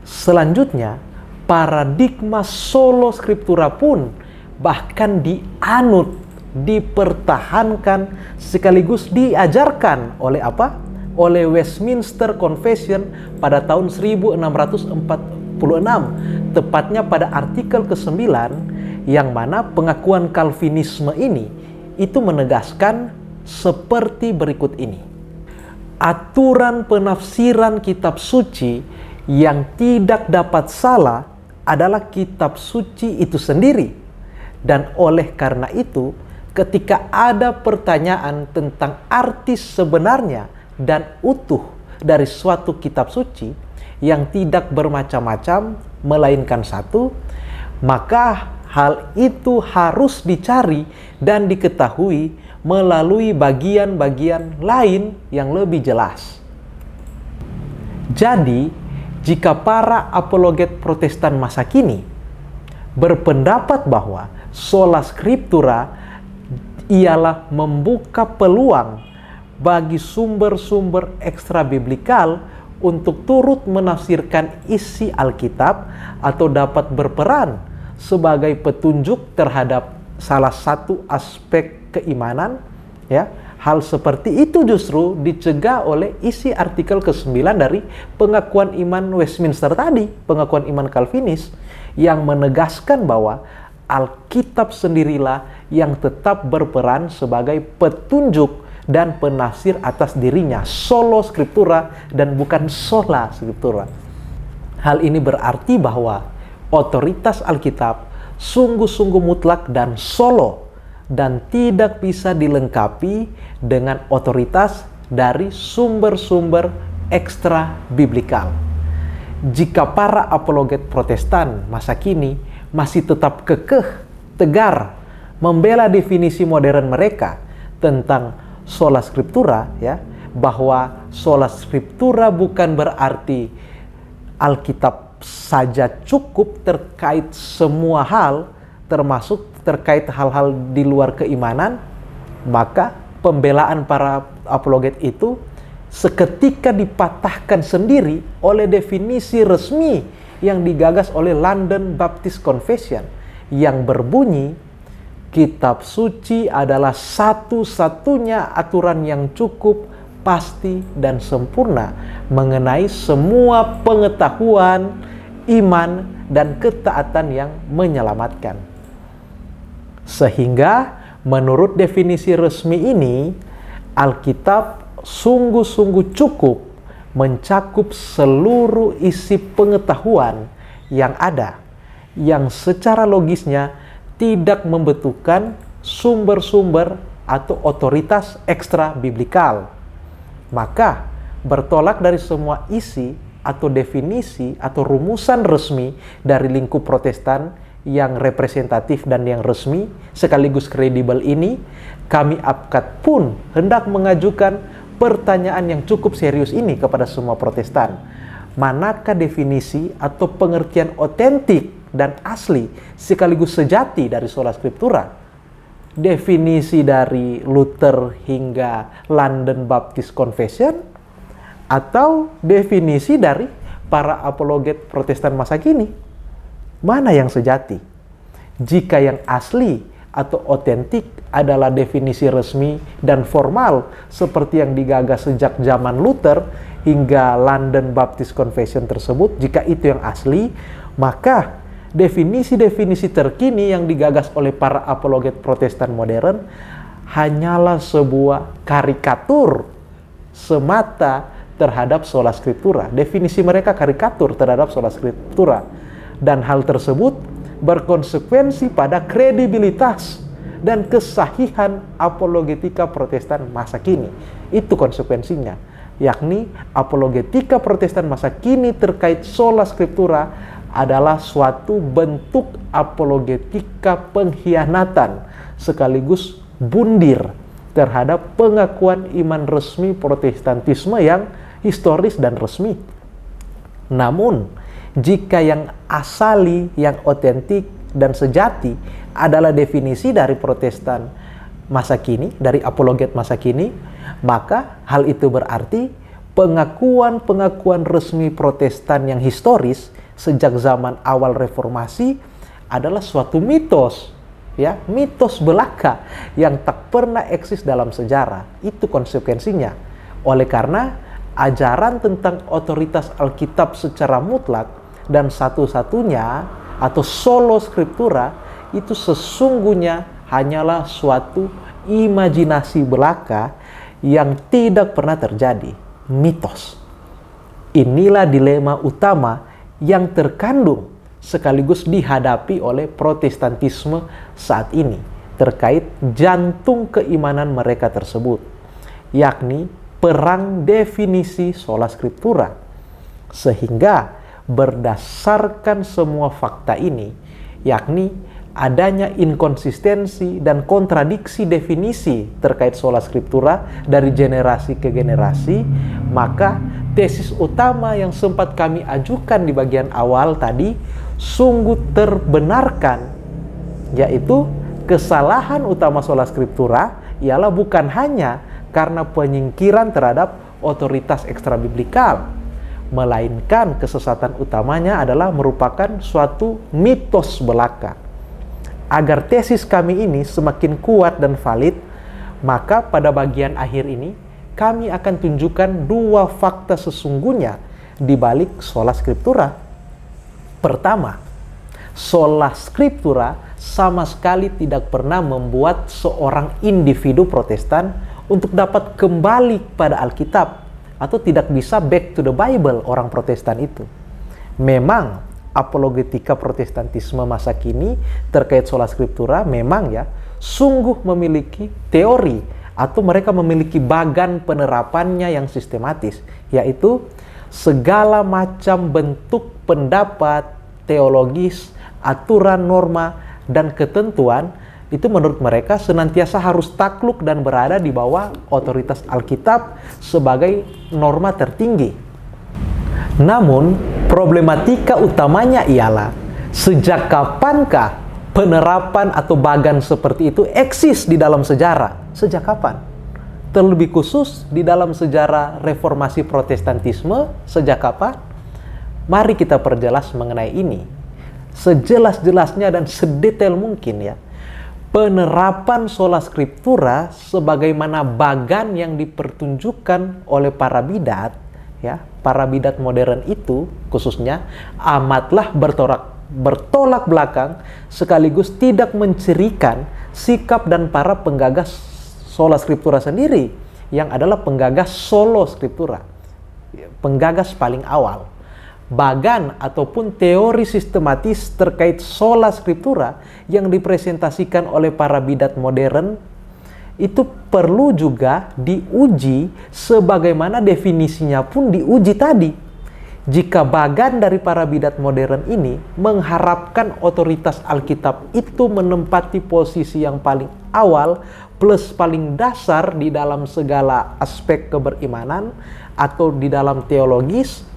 Selanjutnya, paradigma sola scriptura pun bahkan dianut, dipertahankan sekaligus diajarkan oleh apa? Oleh Westminster Confession pada tahun 1646, tepatnya pada artikel ke-9 yang mana pengakuan Calvinisme ini itu menegaskan seperti berikut ini. Aturan penafsiran kitab suci yang tidak dapat salah adalah kitab suci itu sendiri. Dan oleh karena itu, ketika ada pertanyaan tentang arti sebenarnya dan utuh dari suatu kitab suci yang tidak bermacam-macam melainkan satu, maka hal itu harus dicari dan diketahui melalui bagian-bagian lain yang lebih jelas. Jadi, jika para apologet Protestan masa kini berpendapat bahwa sola scriptura ialah membuka peluang bagi sumber-sumber ekstra biblikal untuk turut menafsirkan isi Alkitab atau dapat berperan sebagai petunjuk terhadap salah satu aspek keimanan, ya. Hal seperti itu justru dicegah oleh isi artikel ke-9 dari pengakuan iman Westminster tadi, pengakuan iman Calvinis, yang menegaskan bahwa Alkitab sendirilah yang tetap berperan sebagai petunjuk dan penafsir atas dirinya, solo scriptura dan bukan sola scriptura. Hal ini berarti bahwa otoritas Alkitab sungguh-sungguh mutlak dan solo dan tidak bisa dilengkapi dengan otoritas dari sumber-sumber ekstra biblikal. Jika para apologet Protestan masa kini masih tetap kekeh, tegar, membela definisi modern mereka tentang sola scriptura, ya, bahwa sola scriptura bukan berarti Alkitab saja cukup terkait semua hal, termasuk terkait hal-hal di luar keimanan, maka pembelaan para apologet itu seketika dipatahkan sendiri oleh definisi resmi yang digagas oleh London Baptist Confession yang berbunyi, kitab suci adalah satu-satunya aturan yang cukup, pasti, dan sempurna mengenai semua pengetahuan, iman, dan ketaatan yang menyelamatkan. Sehingga menurut definisi resmi ini, Alkitab sungguh-sungguh cukup mencakup seluruh isi pengetahuan yang ada, yang secara logisnya tidak membutuhkan sumber-sumber atau otoritas ekstra biblikal. Maka bertolak dari semua isi atau definisi atau rumusan resmi dari lingkup Protestan yang representatif dan yang resmi sekaligus kredibel ini, kami APKAT pun hendak mengajukan pertanyaan yang cukup serius ini kepada semua Protestan. Manakah definisi atau pengertian otentik dan asli sekaligus sejati dari sola scriptura? Definisi dari Luther hingga London Baptist Confession, atau definisi dari para apologet Protestan masa kini? Mana yang sejati? Jika yang asli atau otentik adalah definisi resmi dan formal seperti yang digagas sejak zaman Luther hingga London Baptist Confession tersebut, jika itu yang asli, maka definisi-definisi terkini yang digagas oleh para apologet Protestan modern hanyalah sebuah karikatur semata terhadap sola scriptura. Definisi mereka karikatur terhadap sola scriptura. Dan hal tersebut berkonsekuensi pada kredibilitas dan kesahihan apologetika Protestan masa kini. Itu konsekuensinya, yakni apologetika Protestan masa kini terkait sola scriptura adalah suatu bentuk apologetika pengkhianatan sekaligus bundir terhadap pengakuan iman resmi Protestantisme yang historis dan resmi. Namun, jika yang asali, yang otentik dan sejati adalah definisi dari Protestan masa kini, dari apologet masa kini, maka hal itu berarti pengakuan-pengakuan resmi Protestan yang historis sejak zaman awal reformasi adalah suatu mitos, ya, mitos belaka yang tak pernah eksis dalam sejarah. Itu konsekuensinya. Oleh karena ajaran tentang otoritas Alkitab secara mutlak dan satu-satunya atau solo scriptura itu sesungguhnya hanyalah suatu imajinasi belaka yang tidak pernah terjadi, mitos. Inilah dilema utama yang terkandung sekaligus dihadapi oleh Protestantisme saat ini terkait jantung keimanan mereka tersebut, yakni perang definisi sola scriptura. Sehingga berdasarkan semua fakta ini, yakni adanya inkonsistensi dan kontradiksi definisi terkait sola scriptura dari generasi ke generasi, maka tesis utama yang sempat kami ajukan di bagian awal tadi sungguh terbenarkan, yaitu kesalahan utama sola scriptura ialah bukan hanya karena penyingkiran terhadap otoritas ekstrabiblikal, melainkan kesesatan utamanya adalah merupakan suatu mitos belaka. Agar tesis kami ini semakin kuat dan valid, maka pada bagian akhir ini kami akan tunjukkan dua fakta sesungguhnya di balik sola scriptura. Pertama, sola scriptura sama sekali tidak pernah membuat seorang individu Protestan untuk dapat kembali pada Alkitab, atau tidak bisa back to the Bible orang Protestan itu. Memang apologetika Protestantisme masa kini terkait sola scriptura memang ya sungguh memiliki teori atau mereka memiliki bagan penerapannya yang sistematis, yaitu segala macam bentuk pendapat teologis, aturan, norma, dan ketentuan itu menurut mereka senantiasa harus takluk dan berada di bawah otoritas Alkitab sebagai norma tertinggi. Namun, problematika utamanya ialah sejak kapankah penerapan atau bagan seperti itu eksis di dalam sejarah? Sejak kapan? Terlebih khusus di dalam sejarah reformasi Protestantisme, sejak kapan? Mari kita perjelas mengenai ini. Sejelas-jelasnya dan sedetail mungkin ya. Penerapan sola scriptura sebagaimana bagan yang dipertunjukkan oleh para bidat, ya, para bidat modern itu khususnya amatlah bertolak belakang sekaligus tidak mencirikan sikap dan para penggagas sola scriptura sendiri yang adalah penggagas solo scriptura, penggagas paling awal. Bagan ataupun teori sistematis terkait sola scriptura yang dipresentasikan oleh para bidat modern itu perlu juga diuji sebagaimana definisinya pun diuji tadi. Jika bagan dari para bidat modern ini mengharapkan otoritas Alkitab itu menempati posisi yang paling awal plus paling dasar di dalam segala aspek keberimanan atau di dalam teologis,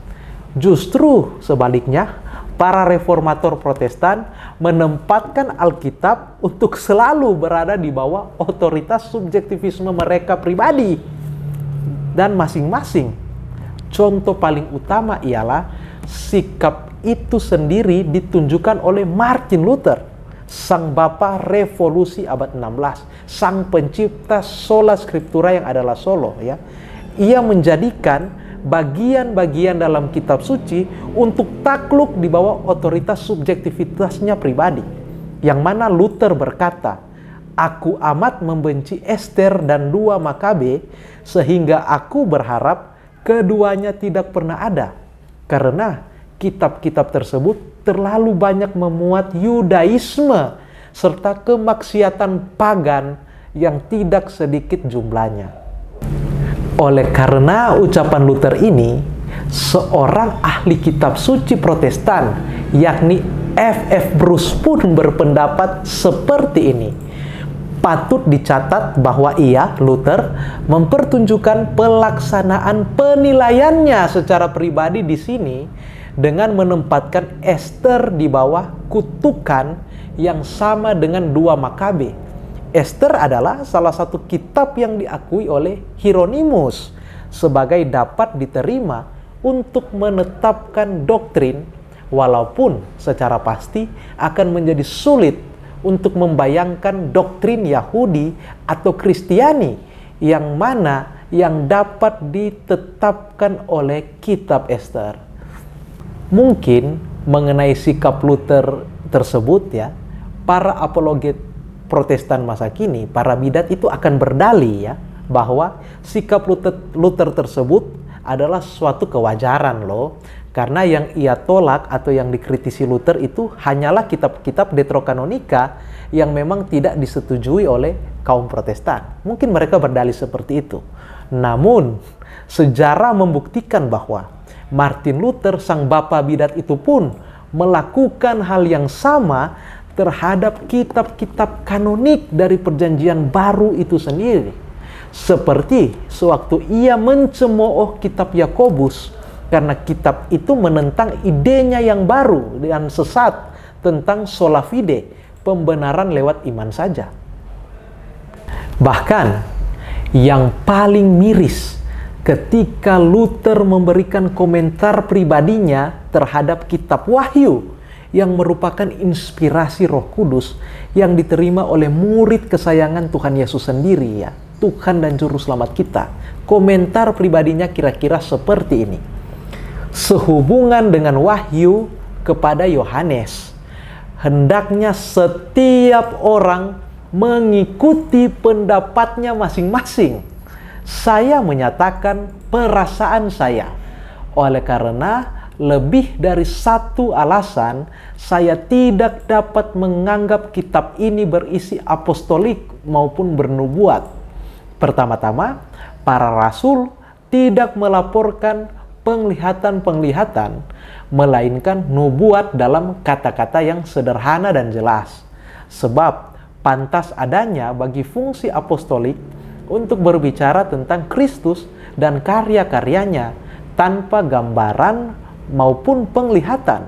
justru sebaliknya, para reformator Protestan menempatkan Alkitab untuk selalu berada di bawah otoritas subjektivisme mereka pribadi dan masing-masing. Contoh paling utama ialah sikap itu sendiri ditunjukkan oleh Martin Luther, sang bapa revolusi abad 16, sang pencipta sola scriptura yang adalah solo ya. Ia menjadikan bagian-bagian dalam kitab suci untuk takluk di bawah otoritas subjektivitasnya pribadi. Yang mana Luther berkata, "Aku amat membenci Ester dan 2 Makabe sehingga aku berharap keduanya tidak pernah ada, karena kitab-kitab tersebut terlalu banyak memuat Yudaisme serta kemaksiatan pagan yang tidak sedikit jumlahnya." Oleh karena ucapan Luther ini, seorang ahli kitab suci Protestan, yakni F.F. Bruce pun berpendapat seperti ini. Patut dicatat bahwa ia, Luther, mempertunjukkan pelaksanaan penilaiannya secara pribadi di sini dengan menempatkan Ester di bawah kutukan yang sama dengan 2 Makabe. Ester adalah salah satu kitab yang diakui oleh Hieronymus sebagai dapat diterima untuk menetapkan doktrin, walaupun secara pasti akan menjadi sulit untuk membayangkan doktrin Yahudi atau Kristiani yang mana yang dapat ditetapkan oleh kitab Ester. Mungkin mengenai sikap Luther tersebut ya, para apologet Protestan masa kini, para bidat itu akan berdalih ya bahwa sikap Luther tersebut adalah suatu kewajaran loh, karena yang ia tolak atau yang dikritisi Luther itu hanyalah kitab-kitab deuterokanonika yang memang tidak disetujui oleh kaum Protestan. Mungkin mereka berdalih seperti itu. Namun sejarah membuktikan bahwa Martin Luther, sang bapa bidat itu pun melakukan hal yang sama terhadap kitab-kitab kanonik dari Perjanjian Baru itu sendiri. Seperti sewaktu ia mencemooh kitab Yakobus karena kitab itu menentang idenya yang baru dan sesat tentang sola fide, pembenaran lewat iman saja. Bahkan Yang paling miris ketika Luther memberikan komentar pribadinya terhadap kitab Wahyu yang merupakan inspirasi Roh Kudus yang diterima oleh murid kesayangan Tuhan Yesus sendiri, ya, Tuhan dan Juru Selamat kita. Komentar pribadinya kira-kira seperti ini. Sehubungan dengan Wahyu kepada Yohanes, hendaknya setiap orang mengikuti pendapatnya masing-masing. Saya menyatakan perasaan saya. Oleh karena lebih dari satu alasan, saya tidak dapat menganggap kitab ini berisi apostolik maupun bernubuat. Pertama-tama, para rasul tidak melaporkan penglihatan-penglihatan, melainkan nubuat dalam kata-kata yang sederhana dan jelas. Sebab pantas adanya bagi fungsi apostolik untuk berbicara tentang Kristus dan karya-karyanya tanpa gambaran maupun penglihatan.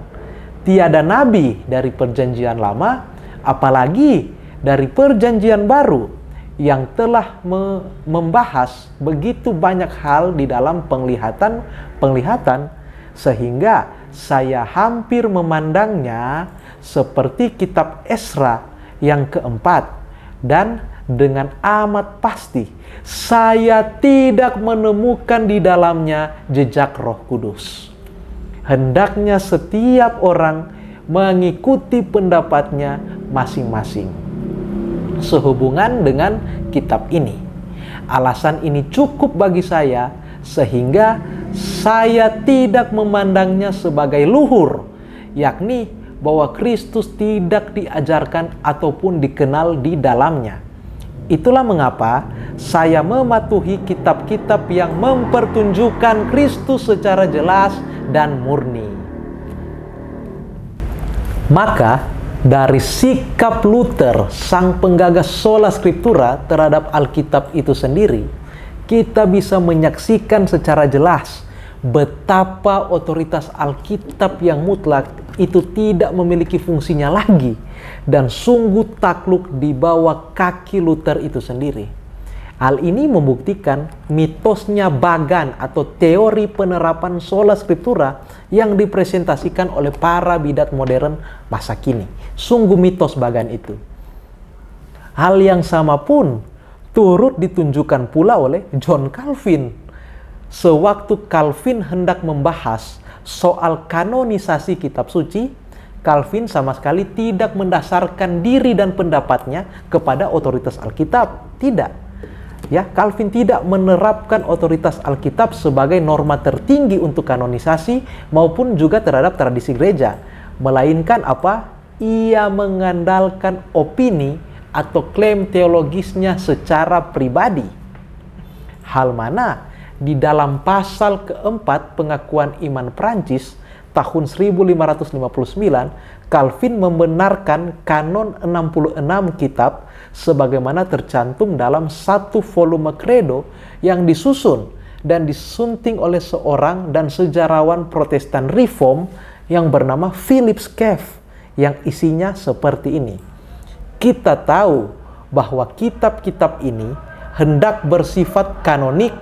Tiada nabi dari perjanjian lama, apalagi dari perjanjian baru, yang telah membahas begitu banyak hal di dalam penglihatan, sehingga saya hampir memandangnya seperti kitab Esra yang keempat, dan dengan amat pasti saya tidak menemukan di dalamnya jejak Roh Kudus. Hendaknya setiap orang mengikuti pendapatnya masing-masing sehubungan dengan kitab ini. Alasan ini cukup bagi saya sehingga saya tidak memandangnya sebagai luhur, yakni bahwa Kristus tidak diajarkan ataupun dikenal di dalamnya. Itulah mengapa saya mematuhi kitab-kitab yang mempertunjukkan Kristus secara jelas dan murni. Maka dari sikap Luther, sang penggagas sola scriptura terhadap Alkitab itu sendiri, kita bisa menyaksikan secara jelas betapa otoritas Alkitab yang mutlak itu tidak memiliki fungsinya lagi dan sungguh takluk di bawah kaki Luther itu sendiri. Hal ini membuktikan mitosnya Bagan atau teori penerapan sola scriptura yang dipresentasikan oleh para bidat modern masa kini. Sungguh mitos Bagan itu. Hal yang sama pun turut ditunjukkan pula oleh John Calvin. Sewaktu Calvin hendak membahas soal kanonisasi kitab suci, Calvin sama sekali tidak mendasarkan diri dan pendapatnya kepada otoritas Alkitab. Tidak. Ya, Calvin tidak menerapkan otoritas Alkitab sebagai norma tertinggi untuk kanonisasi maupun juga terhadap tradisi gereja. Melainkan apa? Ia mengandalkan opini atau klaim teologisnya secara pribadi. Hal mana di dalam pasal keempat pengakuan iman Prancis tahun 1559, Calvin membenarkan kanon 66 kitab sebagaimana tercantum dalam satu volume credo yang disusun dan disunting oleh seorang dan sejarawan Protestan Reform yang bernama Philip Schaff, yang isinya seperti ini. Kita tahu bahwa kitab-kitab ini hendak bersifat kanonik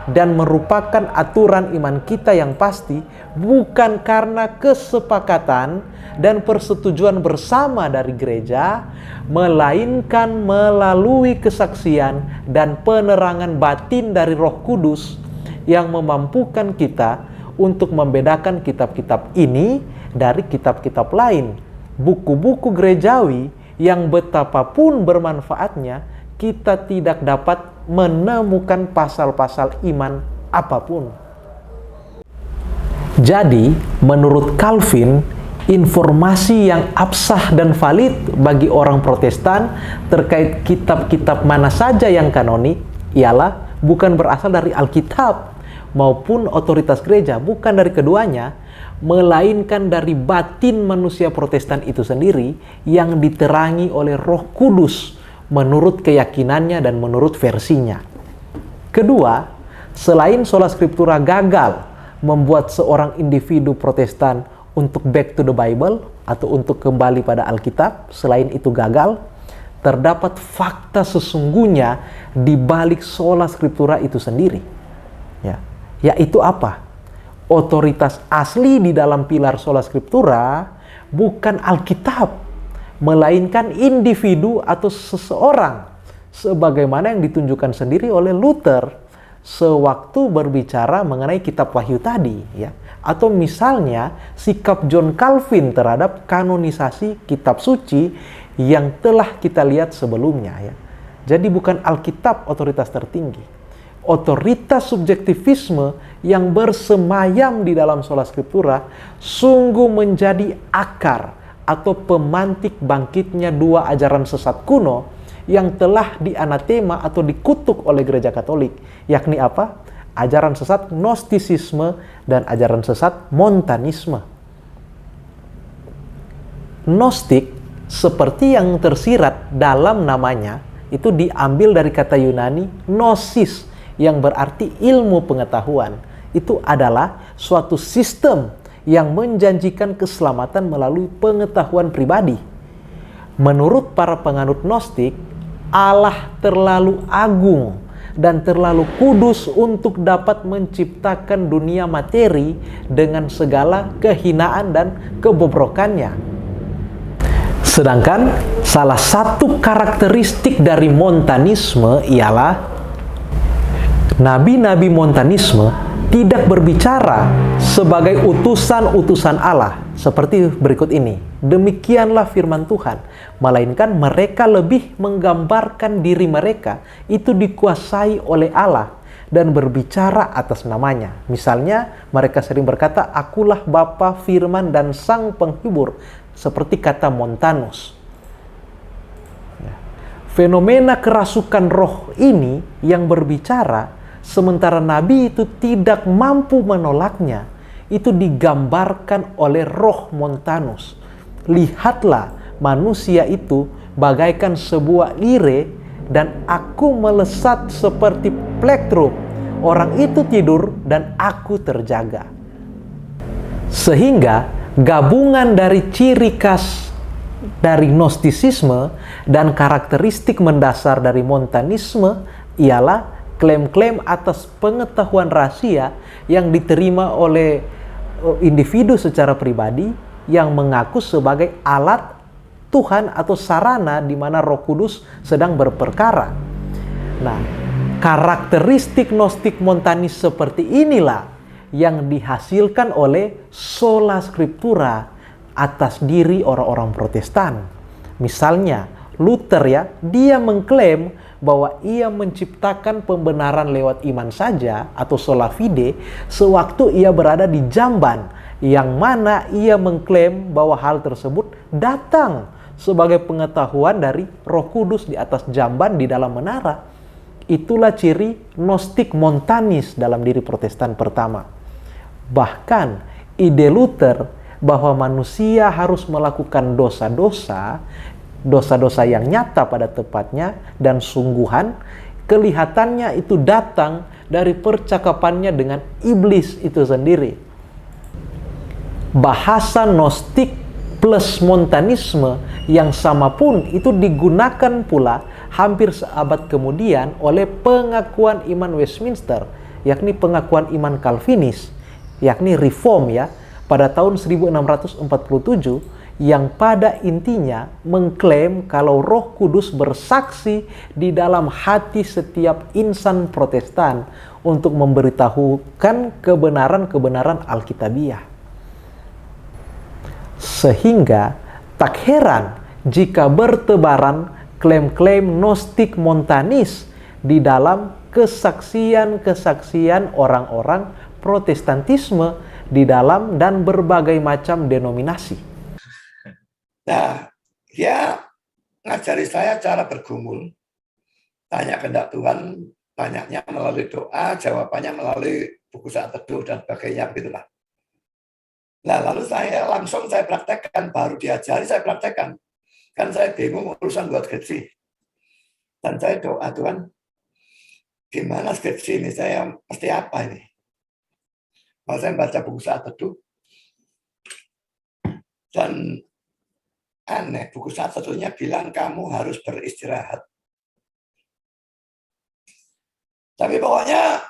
dan merupakan aturan iman kita yang pasti, bukan karena kesepakatan dan persetujuan bersama dari gereja, melainkan melalui kesaksian dan penerangan batin dari Roh Kudus yang memampukan kita untuk membedakan kitab-kitab ini dari kitab-kitab lain. Buku-buku gerejawi yang betapapun bermanfaatnya, kita tidak dapat menemukan pasal-pasal iman apapun. Jadi, menurut Calvin, informasi yang absah dan valid bagi orang Protestan terkait kitab-kitab mana saja yang kanonik ialah bukan berasal dari Alkitab maupun otoritas gereja, bukan dari keduanya, melainkan dari batin manusia Protestan itu sendiri yang diterangi oleh Roh Kudus menurut keyakinannya dan menurut versinya. Kedua, selain sola scriptura gagal membuat seorang individu Protestan untuk back to the Bible atau untuk kembali pada Alkitab, selain itu gagal, terdapat fakta sesungguhnya di balik sola scriptura itu sendiri. Ya, yaitu apa? Otoritas asli di dalam pilar sola scriptura bukan Alkitab, melainkan individu atau seseorang, sebagaimana yang ditunjukkan sendiri oleh Luther sewaktu berbicara mengenai kitab Wahyu tadi, ya. Atau misalnya sikap John Calvin terhadap kanonisasi kitab suci yang telah kita lihat sebelumnya, ya. Jadi bukan Alkitab otoritas tertinggi. Otoritas subjektivisme yang bersemayam di dalam sola scriptura sungguh menjadi akar atau pemantik bangkitnya dua ajaran sesat kuno yang telah dianatema atau dikutuk oleh Gereja Katolik, yakni apa? Ajaran sesat Gnostisisme dan ajaran sesat Montanisme. Gnostik, seperti yang tersirat dalam namanya, itu diambil dari kata Yunani gnosis, yang berarti ilmu pengetahuan. Itu adalah suatu sistem yang menjanjikan keselamatan melalui pengetahuan pribadi. Menurut para penganut Gnostik, Allah terlalu agung dan terlalu kudus untuk dapat menciptakan dunia materi dengan segala kehinaan dan kebobrokannya. Sedangkan salah satu karakteristik dari Montanisme ialah nabi-nabi Montanisme tidak berbicara sebagai utusan-utusan Allah seperti berikut ini. Demikianlah firman Tuhan, melainkan mereka lebih menggambarkan diri mereka itu dikuasai oleh Allah dan berbicara atas namanya. Misalnya, mereka sering berkata, "Akulah Bapa, Firman, dan Sang Penghibur," seperti kata Montanus. Fenomena kerasukan roh ini yang berbicara, sementara nabi itu tidak mampu menolaknya, itu digambarkan oleh roh Montanus. Lihatlah manusia itu bagaikan sebuah lire, dan aku melesat seperti plektrum. Orang itu tidur dan aku terjaga. Sehingga gabungan dari ciri khas dari Gnostisisme dan karakteristik mendasar dari Montanisme ialah klaim-klaim atas pengetahuan rahasia yang diterima oleh individu secara pribadi yang mengaku sebagai alat Tuhan atau sarana di mana Roh Kudus sedang berperkara. Nah, karakteristik Gnostik Montanis seperti inilah yang dihasilkan oleh sola scriptura atas diri orang-orang Protestan. Misalnya, Luther, ya, dia mengklaim bahwa ia menciptakan pembenaran lewat iman saja atau sola fide sewaktu ia berada di jamban, yang mana ia mengklaim bahwa hal tersebut datang sebagai pengetahuan dari Roh Kudus di atas jamban di dalam menara. Itulah ciri Gnostik Montanis dalam diri Protestan pertama. Bahkan ide Luther bahwa manusia harus melakukan dosa-dosa yang nyata pada tepatnya dan sungguhan, kelihatannya itu datang dari percakapannya dengan iblis itu sendiri. Bahasa Gnostik plus Montanisme yang sama pun itu digunakan pula hampir seabad kemudian oleh pengakuan iman Westminster, yakni pengakuan iman Calvinis, yakni Reform, ya, pada tahun 1647, yang pada intinya mengklaim kalau Roh Kudus bersaksi di dalam hati setiap insan Protestan untuk memberitahukan kebenaran-kebenaran Alkitabiah. Sehingga tak heran jika bertebaran klaim-klaim Gnostik Montanis di dalam kesaksian-kesaksian orang-orang Protestantisme di dalam dan berbagai macam denominasi. Nah, dia ngajari saya cara bergumul. Tanya kehendak Tuhan, banyaknya melalui doa, jawabannya melalui buku saat teduh dan sebagainya, begitulah. Nah, lalu saya praktekkan, baru diajari saya praktekkan. Kan saya bingung urusan buat skripsi. Dan saya doa, Tuhan, gimana skripsi ini, saya mesti apa ini? Kalau saya baca buku saat teduh, dan Aneh, buku satu-satunya bilang kamu harus beristirahat. Tapi pokoknya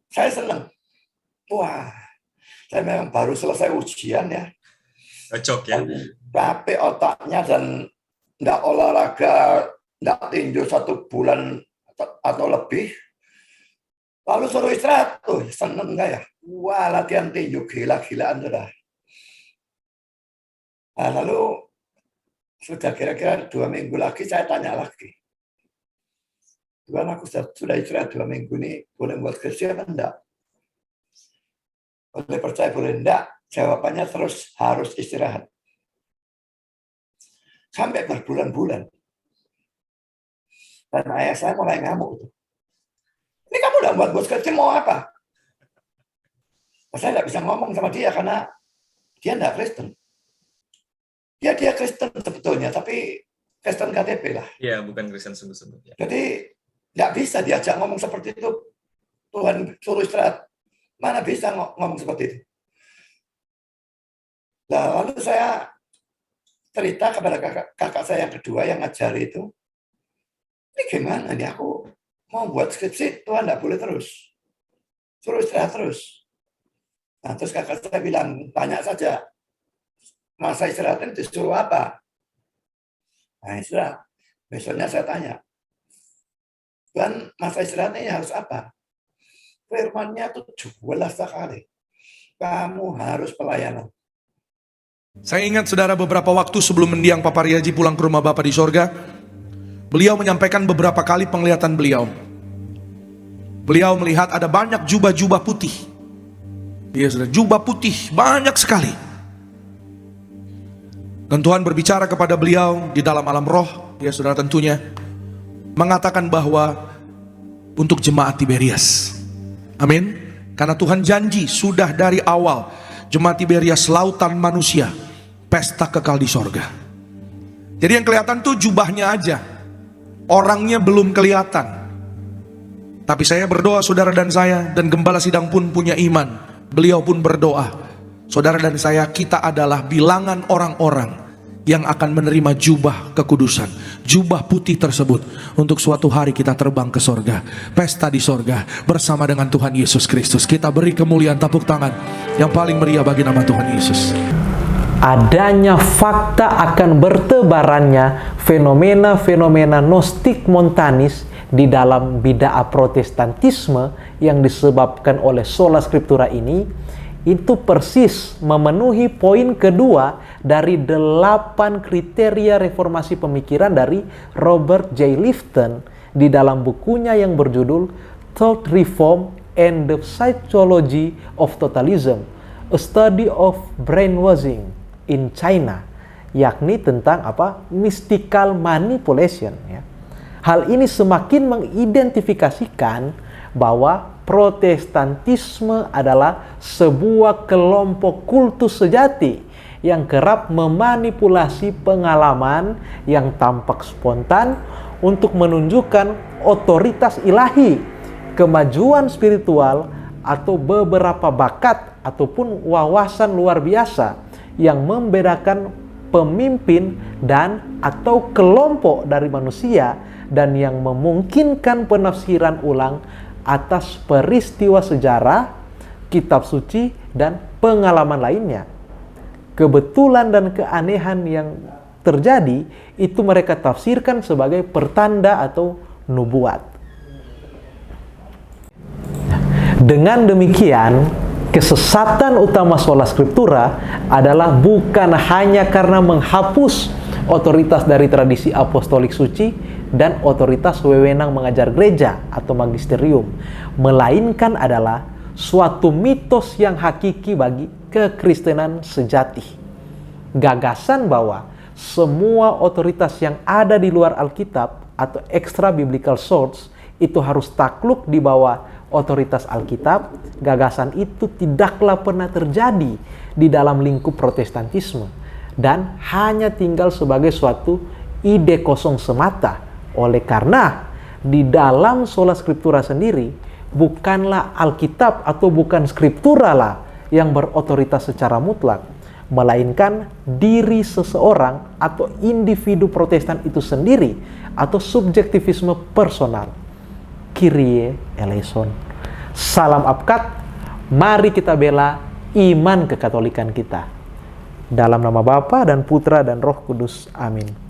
saya senang. Wah, saya memang baru selesai ujian ya. Cocok ya. Capek otaknya dan nggak olahraga, nggak tinju 1 bulan atau lebih. Lalu suruh istirahat. Tuh, seneng nggak ya? Wah, latihan tinju gila-gilaan sudah. Nah, lalu sudah kira-kira 2 minggu lagi saya tanya lagi. Tuhan, aku sudah istirahat 2 minggu ini, boleh buat skripsi apa enggak? Boleh percaya, boleh enggak? Jawabannya terus harus istirahat. Sampai berbulan-bulan. Dan ayah saya mulai ngamuk. Ini kamu udah buat skripsi mau apa? Saya nggak bisa ngomong sama dia karena dia nggak Kristen. Ya dia Kristen sebetulnya, tapi Kristen KTP lah. Iya, bukan Kristen sungguh-sungguh. Jadi nggak bisa diajak ngomong seperti itu. Tuhan suruh istirahat. Mana bisa ngomong seperti itu? Nah, lalu saya cerita kepada kakak saya yang kedua yang ngajari itu. Ini gimana nih, aku mau buat skripsi, Tuhan nggak boleh terus. Suruh istirahat terus. Nah, terus kakak saya bilang, tanya saja. Masa istirahatnya disuruh apa? Nah, istirahat. Besoknya saya tanya, Tuhan, masa istirahatnya harus apa? Firman-Nya itu jelas sekali. Kamu harus pelayanan. Saya ingat saudara beberapa waktu sebelum mendiang Papa Riaji pulang ke rumah Bapa di sorga, beliau menyampaikan beberapa kali penglihatan beliau. Beliau melihat ada banyak jubah-jubah putih. Iya saudara, jubah putih banyak sekali. Dan Tuhan berbicara kepada beliau di dalam alam roh, ya saudara tentunya, mengatakan bahwa untuk jemaat Tiberias. Amin. Karena Tuhan janji sudah dari awal, jemaat Tiberias lautan manusia, pesta kekal di sorga. Jadi yang kelihatan tuh jubahnya aja, orangnya belum kelihatan. Tapi saya berdoa saudara dan saya, dan gembala sidang pun punya iman, beliau pun berdoa. Saudara dan saya, kita adalah bilangan orang-orang yang akan menerima jubah kekudusan, jubah putih tersebut, untuk suatu hari kita terbang ke sorga, pesta di sorga bersama dengan Tuhan Yesus Kristus. Kita beri kemuliaan, tepuk tangan yang paling meriah bagi nama Tuhan Yesus. Adanya fakta akan bertebarannya fenomena-fenomena gnostik montanis di dalam bidaa protestantisme yang disebabkan oleh sola scriptura ini, itu persis memenuhi poin kedua dari 8 kriteria reformasi pemikiran dari Robert J. Lifton di dalam bukunya yang berjudul Thought Reform and the Psychology of Totalism, A Study of Brainwashing in China, yakni tentang mystical manipulation ya. Hal ini semakin mengidentifikasikan bahwa Protestantisme adalah sebuah kelompok kultus sejati yang kerap memanipulasi pengalaman yang tampak spontan untuk menunjukkan otoritas ilahi, kemajuan spiritual, atau beberapa bakat ataupun wawasan luar biasa yang membedakan pemimpin dan atau kelompok dari manusia, dan yang memungkinkan penafsiran ulang atas peristiwa sejarah, kitab suci, dan pengalaman lainnya. Kebetulan dan keanehan yang terjadi itu mereka tafsirkan sebagai pertanda atau nubuat. Dengan demikian, kesesatan utama sola scriptura adalah bukan hanya karena menghapus otoritas dari tradisi apostolik suci dan otoritas wewenang mengajar gereja atau magisterium, melainkan adalah suatu mitos yang hakiki bagi kekristenan sejati. Gagasan bahwa semua otoritas yang ada di luar Alkitab atau extra biblical source itu harus takluk di bawah otoritas Alkitab, gagasan itu tidaklah pernah terjadi di dalam lingkup Protestantisme dan hanya tinggal sebagai suatu ide kosong semata. Oleh karena di dalam sola scriptura sendiri bukanlah Alkitab atau bukan Scriptura lah yang berotoritas secara mutlak, melainkan diri seseorang atau individu Protestan itu sendiri atau subjektivisme personal. Kyrie eleison. Salam Apkat, mari kita bela iman kekatolikan kita. Dalam nama Bapa dan Putra dan Roh Kudus. Amin.